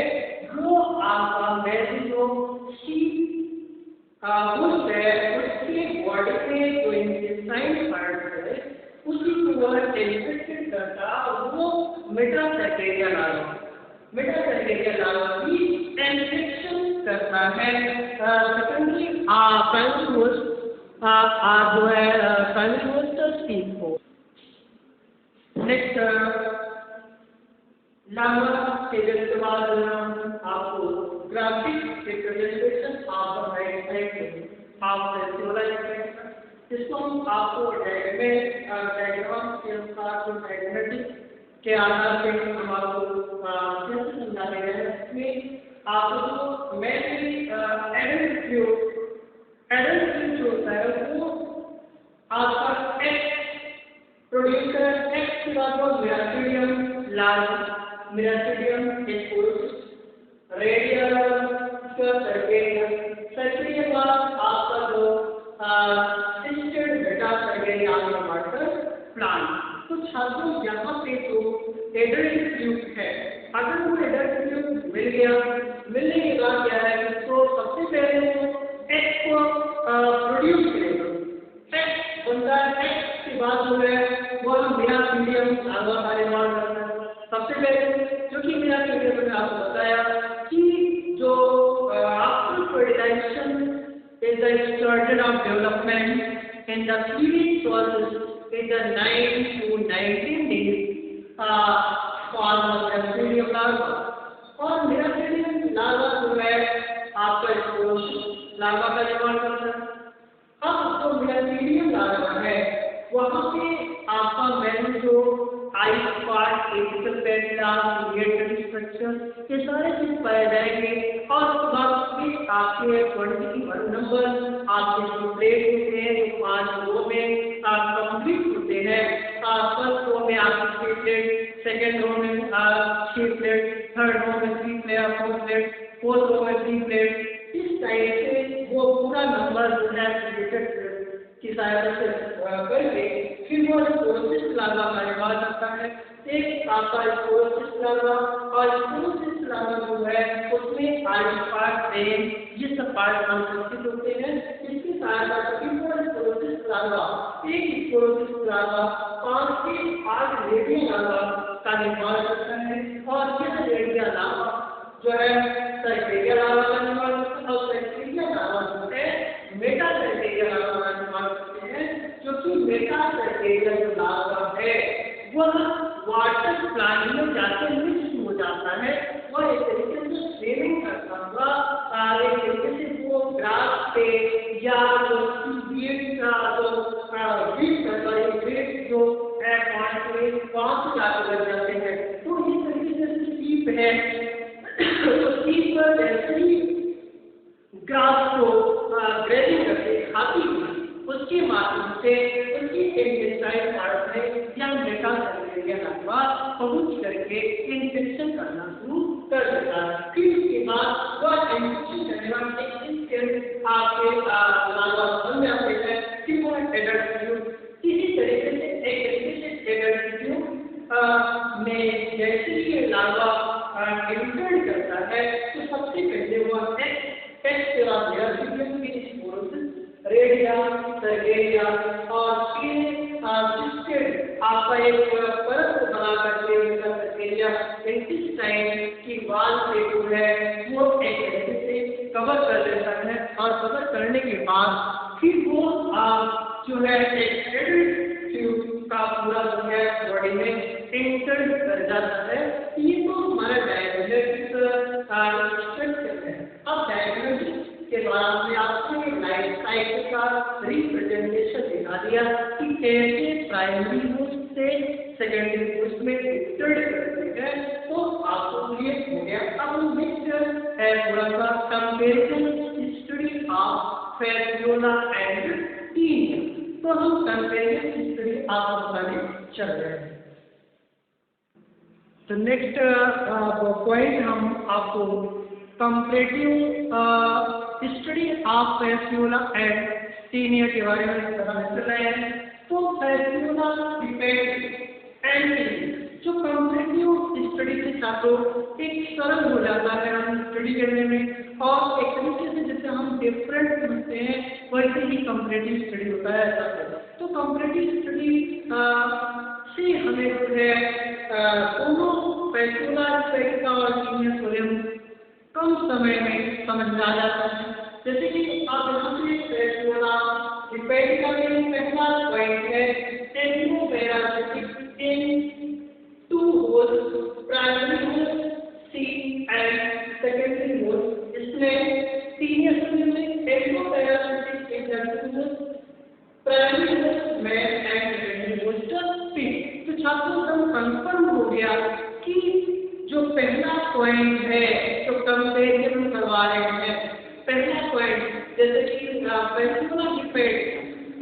वो आपका मेन जो उसके बॉडी में जो इंटेस्टाइन पार्ट है उसी को वह इंफेक्टेड करता वो मेटासेटेरियल लार्वा भी इंफेक्शन करता है सेकेंडरी प्राइमरी जो है प्राइमरी होस्ट स्पीक को नेक्स्ट लार्वा स्टेज के बाद आपको graphic representation of the right of the civilisation इसको हम आपको डायग्राम के अनुसार जो मैग्नेटिक के आधार पे हम आपको कैसे समझा रहे हैं इसमें आपको मेनली एडल्ट जो होता है वो आपका एक्स प्रोड्यूसर एक्स के बाद वो मेराथीडियम लार्ज मेराथीडियम एक्सपोरोसिस रेडियल सर्किल के बाद आपका जो सिस्टेड बेटा सर्किल आपका वाटर प्लांट तो छात्रों यहाँ पे तो एडल्ट ट्यूब है अगर वो एडल्ट ट्यूब मिल गया मिलने के बाद क्या है तो सबसे पहले एक्स को प्रोड्यूस करेगा एक्स बनता है एक्स के बाद जो है वो मेराथीडियम लार्वा का निर्माण करता है सबसे पहले जो कि मेराथीडियम मैंने आपको बताया कि जो after fertilization is the started of development in the feeding process in the 9 to 19 days for the meराथीडियम larva और मेराथीडियम larva जो है आपका लार्वा का निर्माण करता है अब जो मेराथीडियम larva है वहाँ पे आपका मेन जो आई part apical papilla mediated structure ये सारे चीज पाए जाएंगे और उसके बाद भी आपके क्वांटिटी वन नंबर आपके जो प्लेट होते हैं जो 5 रो में कंप्लीट होते हैं फर्स्ट रो में आपकी 6 प्लेट सेकंड रो में 6 प्लेट थर्ड रो में 3 plate fourth plate fourth row में 3 प्लेट इस टाइप से वो पूरा नंबर जो है क्रिएटेड की सहायता से करके फिर वो स्पोरोसिस लार्वा का निर्माण करता है एक आपका स्पोरोसिस लार्वा और स्पोरोसिस लार्वा जो है उसमें आई पार्ट ब्रेन ये सब पार्ट उपस्थित होते हैं इसकी सहायता से फिर वो स्पोरोसिस लार्वा एक स्पोरोसिस लार्वा 5 से 8 रेडियल लार्वा का निर्माण करता है और यह रेडियल लार्वा जो है सर्किल लार्वा का निर्माण करता है और सर्किल लार्वा जो है मेटासेटेरियल लार्वा का निर्माण करते हैं जो कि मेटासेटेरियल लार्वा है वह वाटर प्लांट में जाके मिक्स हो जाता है वह एक तरीके से स्विमिंग करता हुआ एक तरीके से वो ग्रास पे या जो बीट का जो बीट करता है बीट जो है पहुंच जाकर लग जाते हैं तो इस तरीके से सीप है तो सीप पर ऐसे ही ग्रास को ग्रेडिंग करके खाती हुई उसके माध्यम से उसकी इंटेस्टाइन पार्ट में या मेटासेटेरियल लार्वा पहुंच करके इंफेक्शन करना शुरू कर देता है फिर उसके बाद वह इंफेक्शन करने वाले आपके लार्वा बन जाते हैं फिर वो एडल्ट ट्यूब इसी तरीके से एक तरीके से एडल्ट ट्यूब में जैसे ही लार्वा इंटर्न करता है तो सबसे पहले वह एक्स के बाद मेराथीडियम की स्पोरोसिस रेडिया सर्गेरिया और फिर आपका एक परत बना करके उनका सर्गेरिया इंटेस्टाइन की वाल से जो है वो एक तरीके से कवर कर देता है और कवर करने के बाद फिर वो जो है एक एडल्ट ट्यूब का पूरा जो है बॉडी में इंटर्न कर जाता है ये तो हमारा डायग्नोस्टिक स्ट्रक्चर है अब डायग्नोस्टिक के बाद में आपको लाइफ स्लाइड का रिप्रेजेंटेशन दिखा दिया कि कैसे प्राइमरी होस्ट से सेकेंडरी होस्ट में इंसर्ट करते हैं, तो आपको क्लियर हो गया। अब नेक्स्ट है थोड़ा सा comparison study of Fasciola and Taenia. तो हम कंपैरिजन स्टडी आपको बताने चल रहे हैं। तो नेक्स्ट पॉइंट हम आपको comparative study of Fasciola and Taenia के बारे में बताने चल रहे हैं। तो फैसियोला डिपेंड एंड जो कंपैरेटिव स्टडी के छात्रों एक सरल हो जाता है हम स्टडी करने में, और एक तरीके से जैसे हम डिफरेंट समझते हैं वैसे ही कंपैरेटिव स्टडी होता है ऐसा। तो कंपैरेटिव स्टडी से हमें जो है दोनों फैसियोला डिपेंड और टीनिया थ्योरम कम समय में समझ में आ जाता है। जैसे कि आप यहाँ से फैसियोला डिपेंड का पहला पॉइंट है endoparasitic in two holes, primary holes see and secondary holes. इसमें टीनिया थ्योरम में एंडोपैरासिटिक इन प्राइमरी होल्स में एंड सेकेंडरी होल्स पी। तो छात्रों को कंफर्म हो गया कि जो पहला पॉइंट है जो कंपैरिजन करवा रहे हैं, पहला पॉइंट जैसे कि Fasciola depend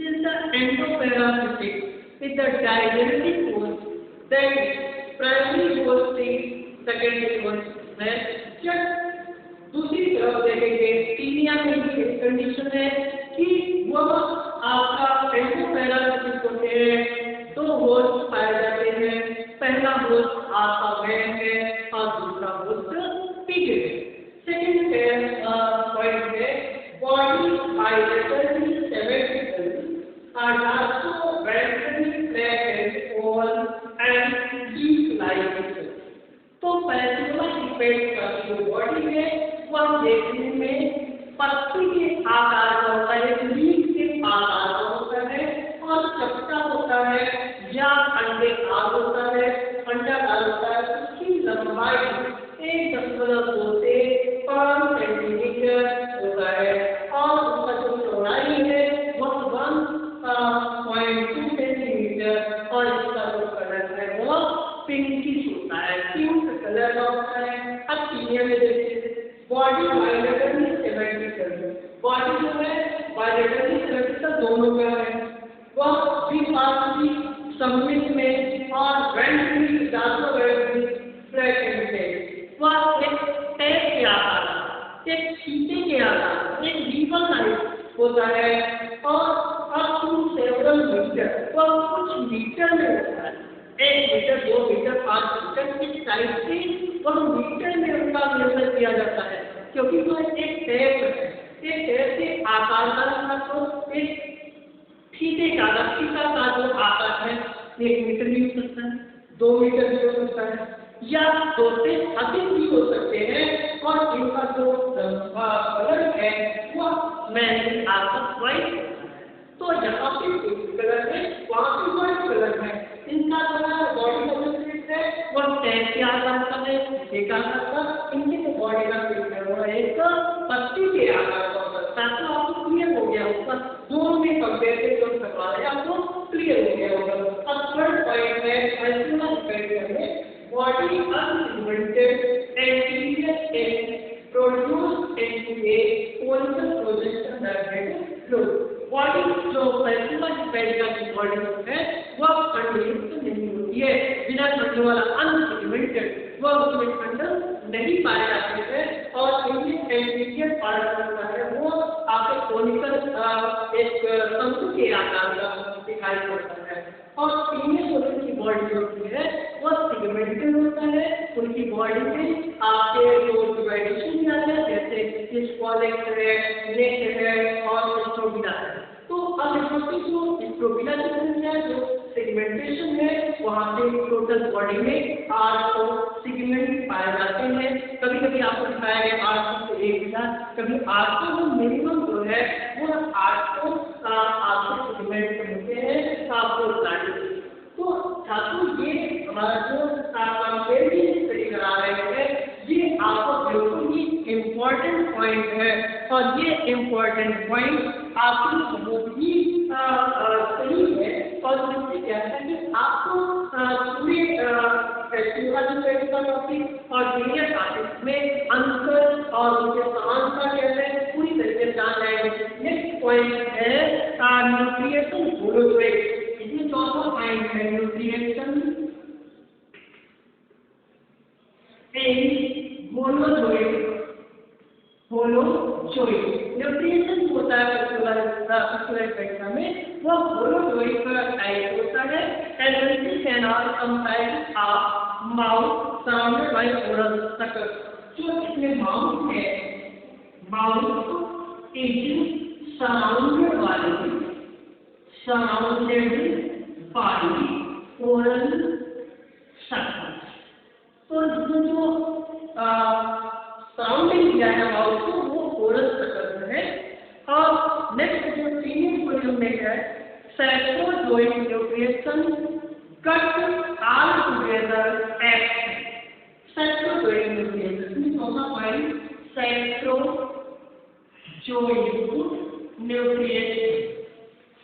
is the endoparasitic is the digenetic holes, then primary holes see secondary holes में। जब दूसरी तरफ देखेंगे टीनिया में भी एक कंडीशन है कि वह आपका एंडोपैरासिटिक होते हैं, दो होल्स पाए जाते हैं, पहला होल्स आपका वैन है और दूसरा होल्स पीके है। सेकंड पॉइंट है body bilaterally symmetrical are also ventrally flat and oval and leaf like. तो फैसियोला डिपेंड का जो बॉडी है वह देखने में पत्ती के आकार का होता है, लीफ के आकार का होता है और चपटा होता है या अंडाकार होता है, अंडाकार होता है। उसकी लंबाई 1.2 से 5 सेंटीमीटर होता है और उसका जो चौड़ाई है वह 1.2 सेंटीमीटर और इसका जो कलर है वह पिंकिश होता है, पिंक कलर का होता है। अब टीनिया में देखिए बॉडी बायलेटरली सिमेट्रिकल, बॉडी जो है बायलेटरली सिमेट्रिकल दोनों का है, वह द्विपार्श्विक सममित में और वेंट्रली फ्लैट एंड वह एक टैग के आकार, एक फीते के आकार, एक रीबन टाइप होता है और अप टू सेवरल मीटर, वह कुछ मीटर में होता है, 1 मीटर 2 मीटर 5 मीटर की साइज से वह मीटर में उनका मेजर किया जाता है, क्योंकि वह एक टैग है। एक टैग के आकार का तो एक फीते का जो आकार है 1 मीटर भी हो सकता है, 2 मीटर भी हो सकता है या 2 से अधिक भी हो सकते हैं। और इनका जो कलर है वह मैंने आपका व्हाइट है, तो यहाँ पे कलर है वहाँ पे व्हाइट कलर है। इनका कलर बॉडी का जो शेप है वह टैग के आकार का है, एक आकार का, इनके जो बॉडी का शेप है वह एक पत्ती के आकार का होता है। तो आपको क्लियर हो गया होगा, दोनों में कंपेरिजन करवा रहे हैं, आपको क्लियर हो गया होगा। अब थर्ड पॉइंट है फैसियोला डिपेंड में body uninvented anterior end produce into a conical projection that is flow। Body जो फैसियोला डिपेंड का बॉडी है वह खंडयुक्त नहीं होती है, बिना खंड वाला अनइन्वेंटेड, वह उसमें खंड नहीं पाए जाते हैं और इनके एंटीरियर पार्ट होता है वो आपके कोनिकल एक शंकु के आकार का दिखाई पड़ता है। और टीनिया की बॉडी होती है वह सिगमेंटेड होता है, उनकी बॉडी में आपके जो डिवाइडेशन है जैसे स्क्वालेक्स है, नेक है और स्ट्रोबिला है। तो अब यहाँ पे जो स्ट्रोबिला है जो सेगमेंटेशन है वहाँ पे टोटल बॉडी में 8 सेगमेंट पाए जाते हैं। कभी कभी आपको दिखाया गया 8 से 1000, कभी 800 जो मिनिमम जो है वो 800 सेगमेंट होते हैं आपको बताइए। तो छात्रों ये हमारा जो कंपेरिजन स्टडी करा रहे हैं ये आपको बिल्कुल ही इम्पोर्टेंट पॉइंट है और ये इम्पोर्टेंट पॉइंट आपको न्यूट्रिएशन होलोजोइक। इसमें चौथा पॉइंट है न्यूट्रिएशन इन होलोजोइक। न्यूट्रिएशन होता है पर्टिकुलर पेक्षा में वो होलोजोइक टाइप होता है। एडवेंटिस canal comprise of mouth surrounded by oral circle. जो इसमें माउथ है, mouth is surrounded by oral circle. तो जो सराउंडिंग किया है माउथ को वो ओरल सर्कल है। और नेक्स्ट जो तीन वॉल्यूम में है सैक्रोजोइक न्यूट्रिएशन कट ऑल टुगेदर एक्ट। सैक्रोजोइक न्यूट्रिएशन में चौथा पॉइंट सैक्रोजोइक न्यूट्रिएशन।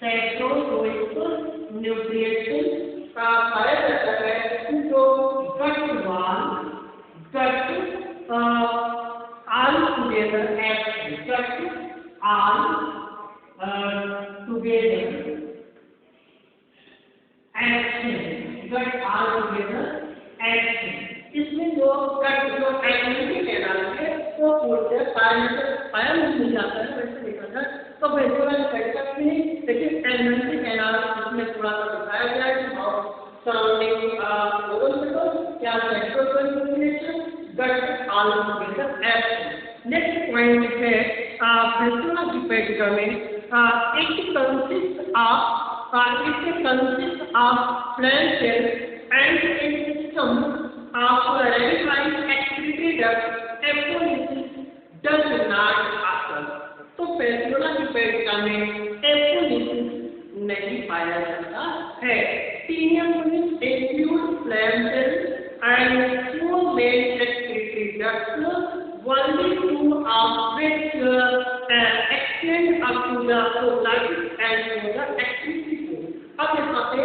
सैक्रोजोइक न्यूट्रिएशन का पाया जाता है जो cut all together action, cut all together action। इसमें जो कट जो एक्टिविटी कैनाल है वो पूरे पाया नहीं जाता है वैसे देखा जाए तो वेस्टर्न सेक्टर में लेकिन एलिमेंट्री कैनाल इसमें थोड़ा सा दिखाया गया है और सराउंडिंग ओरल सर्कल क्या sectoral nutrition cut all together action. Next point है फेस्टिवल ऑफ पेटिका में it consist of plant cell and it system of ratified activity duct apolysis does not occur. तो फेस्टिवल ऑफ पेटिका में एपोलिसिस नहीं पाया जाता है। Senior units include plant cells and two main excretory ducts, only two of which extend up to the proclitis and to the excretory pore। अब यहाँ पे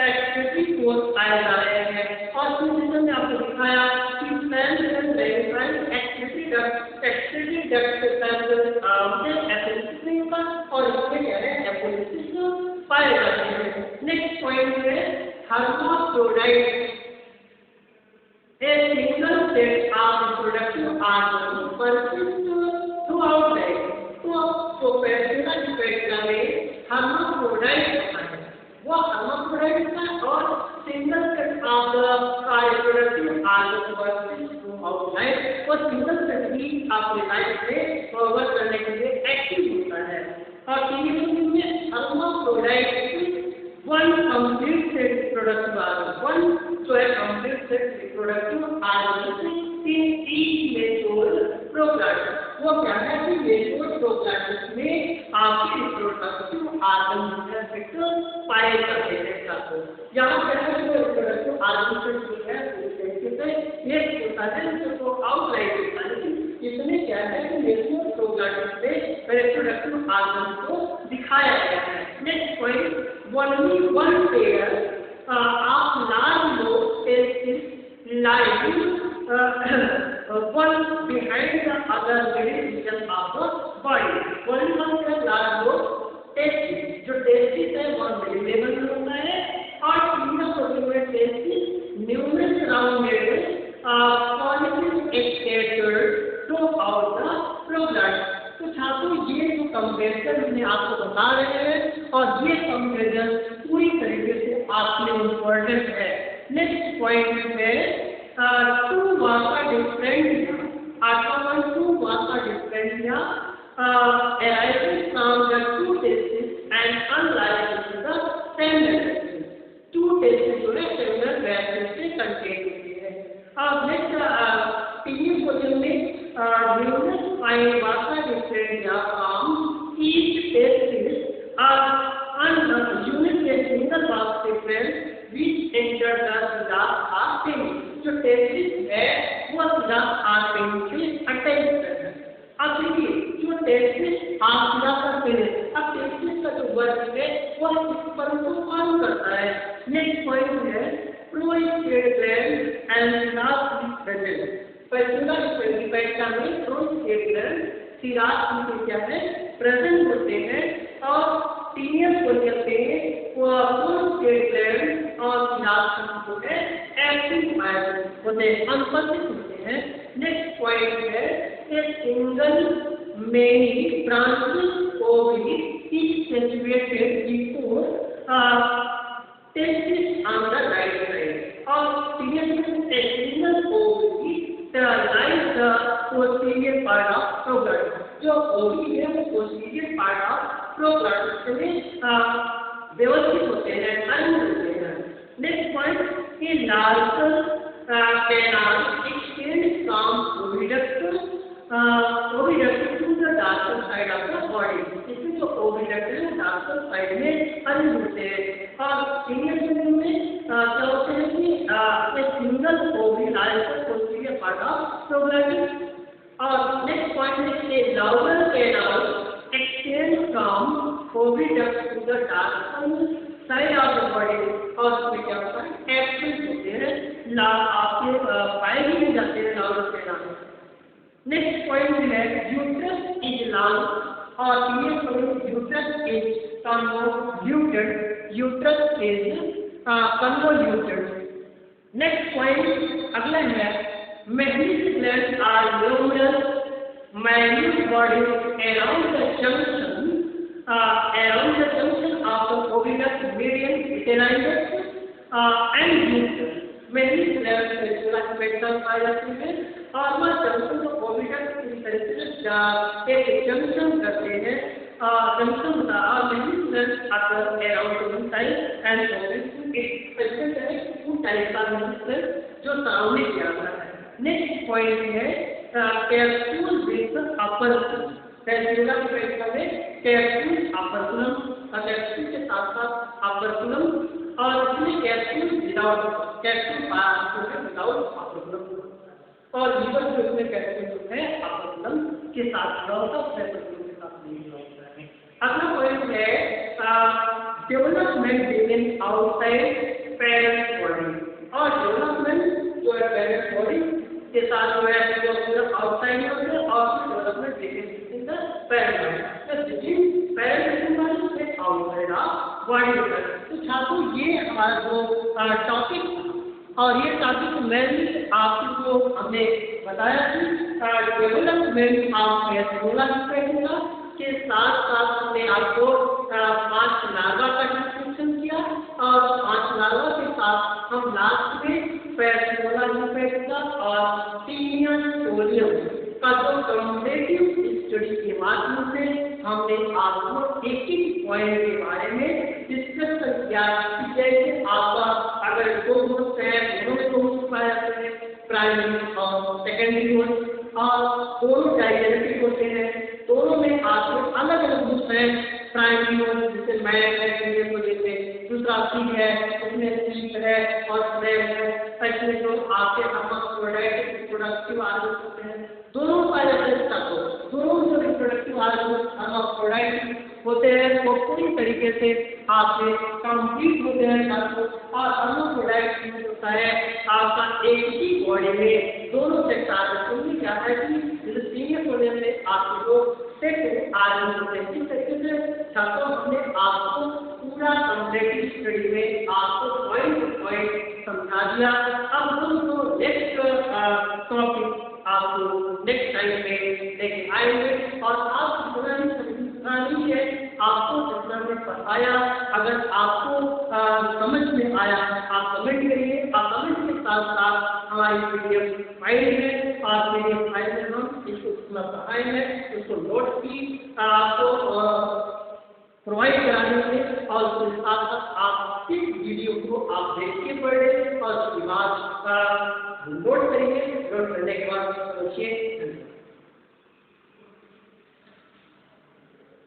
excretory pore आया जा रहे हैं और फिर में आपको दिखाया कि plant cell रेडिफाइड excretory duct के साथ एपोलिसिस नहीं होगा और इसमें क्या है एपोलिसिस पाए जाते हैं। नेक्स्ट पॉइंट है hermaphrodites। A single set of reproductive organs persist throughout life। तो पेटिका की पेटिका में hermaphrodite होता है, वो hermaphrodite होता है और single set of reproductive organs persist throughout life। वो सिंगल सेट ही अपने लाइफ में फॉरवर्ड करने के लिए एक्टिव होता है। और तीसरे में hermaphrodite one complete set reproductive organ, one जो है complete set reproductive organ in each mature prognathus। वो क्या है कि mature prognathus में आपके reproductive organ पाए जाते हैं साथों। यहाँ पे है जो reproductive organ जो है ये होता है जो आउटलाइन होता है लेकिन इसमें क्या है कि mature prognathus में reproductive organ को दिखाया गया है। Next point only one pair of large lobes is lying one behind the other middle region of the body। only one pair large lobes testis, जो testis है वो middle level में होता है और तीनों protein testis numerous rounded follicles scattered throughout the prognathus। तो छात्रों ये जो कंपेरिजन हमने आपको बता रहे हैं और ये कंपेरिजन पूरी तरीके से आपके लिए इम्पोर्टेंट है। नेक्स्ट पॉइंट है two vasa different arises from the two testes and unlike the seminal testes। two testes जो है seminal vessels से contain होती है। अब नेक्स्ट तीन क्वेश्चन में numerous fine vasa differentia from each testis are unit a single vas difference which enter the glass artery। जो testis है वो glass artery से अटैच है। अब देखिए जो testis आंखला करते हैं, अब testis का जो वर्ग है वो इस पर को काम करता है। नेक्स्ट पॉइंट है prostrate gland and glass present। Particular पेटिका में प्रोस्टेट ग्लैंड सिराज में क्या है प्रेजेंट होते हैं और प्रोस्टेट ग्लैंड और इलाज जो है एक्टिव होते हैं, अनुपस्थित होते हैं। नेक्स्ट पॉइंट है कि single many branches ovary is situated before testis on the right side or seriously a single ovary lies the posterior part of proglottis. जो ओवरी है वो posterior part of proglottis में व्यवस्थित होते हैं, अरेंज होते हैं। नेक्स्ट पॉइंट कि larger canal extends from oviduct to the dorsal side of the body. इसमें जो ओविडक्ट है वो dorsal side में अरेंज होते हैं। और सीनियर सेक्शन में क्या होते हैं कि एक सिंगल ओवरी लाइज पर पोस्टीरियर पार्ट ऑफ प्रोग्लैटिस। और नेक्स्ट पॉइंट है कि larger canal extend from oviduct to the dorsal side of the body. और इसमें क्या होता है एब्सेंट होते हैं, आपके पाए ही नहीं जाते हैं लार्जर कैनाल। नेक्स्ट पॉइंट है यूट्रस इज लॉन्ग और uterus is convoluted. Uterus is convoluted. Next point अगला है Mammary glands are numerous minute bodies around the junction of the oviduct, median, uterine duct and uterus. Mammary glands में पूरा spectrum पाया जाती है और वह जंक्शन को ओविडक्ट की तरह से एक जंक्शन करते हैं। जंक्शन होता है mammary glands are around the type and it present है टू टाइप का mammary gland जो सराउंडिंग किया जाता है। नेक्स्ट पॉइंट है कैप्सूल विद अपर कैप्सूला की परीक्षा में कैप्सूल अपर्कुलम और कैप्सूल के साथ साथ अपर्कुलम और इसमें कैप्सूल विदाउट कैप्सूल विदाउट अपर्कुलम और लीवर जो इसमें कैप्सूल जो है अपर्कुलम के साथ जुड़ा होता है, कैप्सूल के साथ नहीं जुड़ा होता है। अगला पॉइंट है development begin outside parent body और डेवलपमेंट जो है पेरेंट बॉडी के साथ जो है वो सिर्फ आउटसाइड में होते हैं और development begin in the parent body between parent body से आउटसाइड ऑफ बॉडी होता है। तो छात्रों ये हमारा जो टॉपिक और ये टॉपिक मेनली आपको हमने बताया कि डेवलपमेंट ऑफ एस्ट्रोलॉजी के साथ साथ हमने आपको 5 लार्वा का डिस्क्रिप्शन किया और 5 लार्वा के साथ हम लास्ट में पैरासिमोला न्यूपेटिका और टीनियम सोलियम का जो कम्पैरेटिव स्टडी के माध्यम से हमने आपको एक पॉइंट के बारे में डिस्कस किया कि जैसे आपका अगर 2 ग्रुप है दोनों में 2 ग्रुप पाए जाते हैं, प्राइमरी और सेकेंडरी ग्रुप और दोनों डायजेनेटिक होते हैं, दोनों में आपके अलग अलग ग्रुप हैं। प्राइमरी ग्रुप जैसे मैन को जैसे दूसरा सी है उसमें सी है और स्लैब है, ऐसे जो आपके हर्माफ्रोडाइट प्रोडक्टिव आर्गन होते हैं दोनों पाए जाते हैं। दोनों जो रिप्रोडक्टिव आर्गन हर्माफ्रोडाइट होते हैं वो पूरी तरीके से आपके कंप्लीट होते हैं और हर्माफ्रोडाइट होता है आपका एक ही बॉडी में दोनों सेक्स आर्गन क्या है कि जैसे सीनियर होने में आपको सेक्स आर्गन होते हैं। इस तरीके से छात्रों हमने आपको पूरा कम्पैरेटिव स्टडी में आपको पॉइंट टू पॉइंट समझा दिया। अब हम जो नेक्स्ट टॉपिक आपको नेक्स्ट टाइम में लेके आएंगे और आप जितना नहीं है आपको जितना मैं पढ़ाया अगर आपको समझ में आया आप कमेंट करिए। आप कमेंट के साथ साथ हमारी पीडीएफ फाइल में और पीडीएफ फाइल में हम इसको जितना पढ़ाएंगे उसको नोट की आपको प्रोवाइड कराने में और उसके साथ साथ आप इस वीडियो को आप देख के पढ़ें और उसके बाद नोट करेंगे। नोट करने के बाद सोचिए।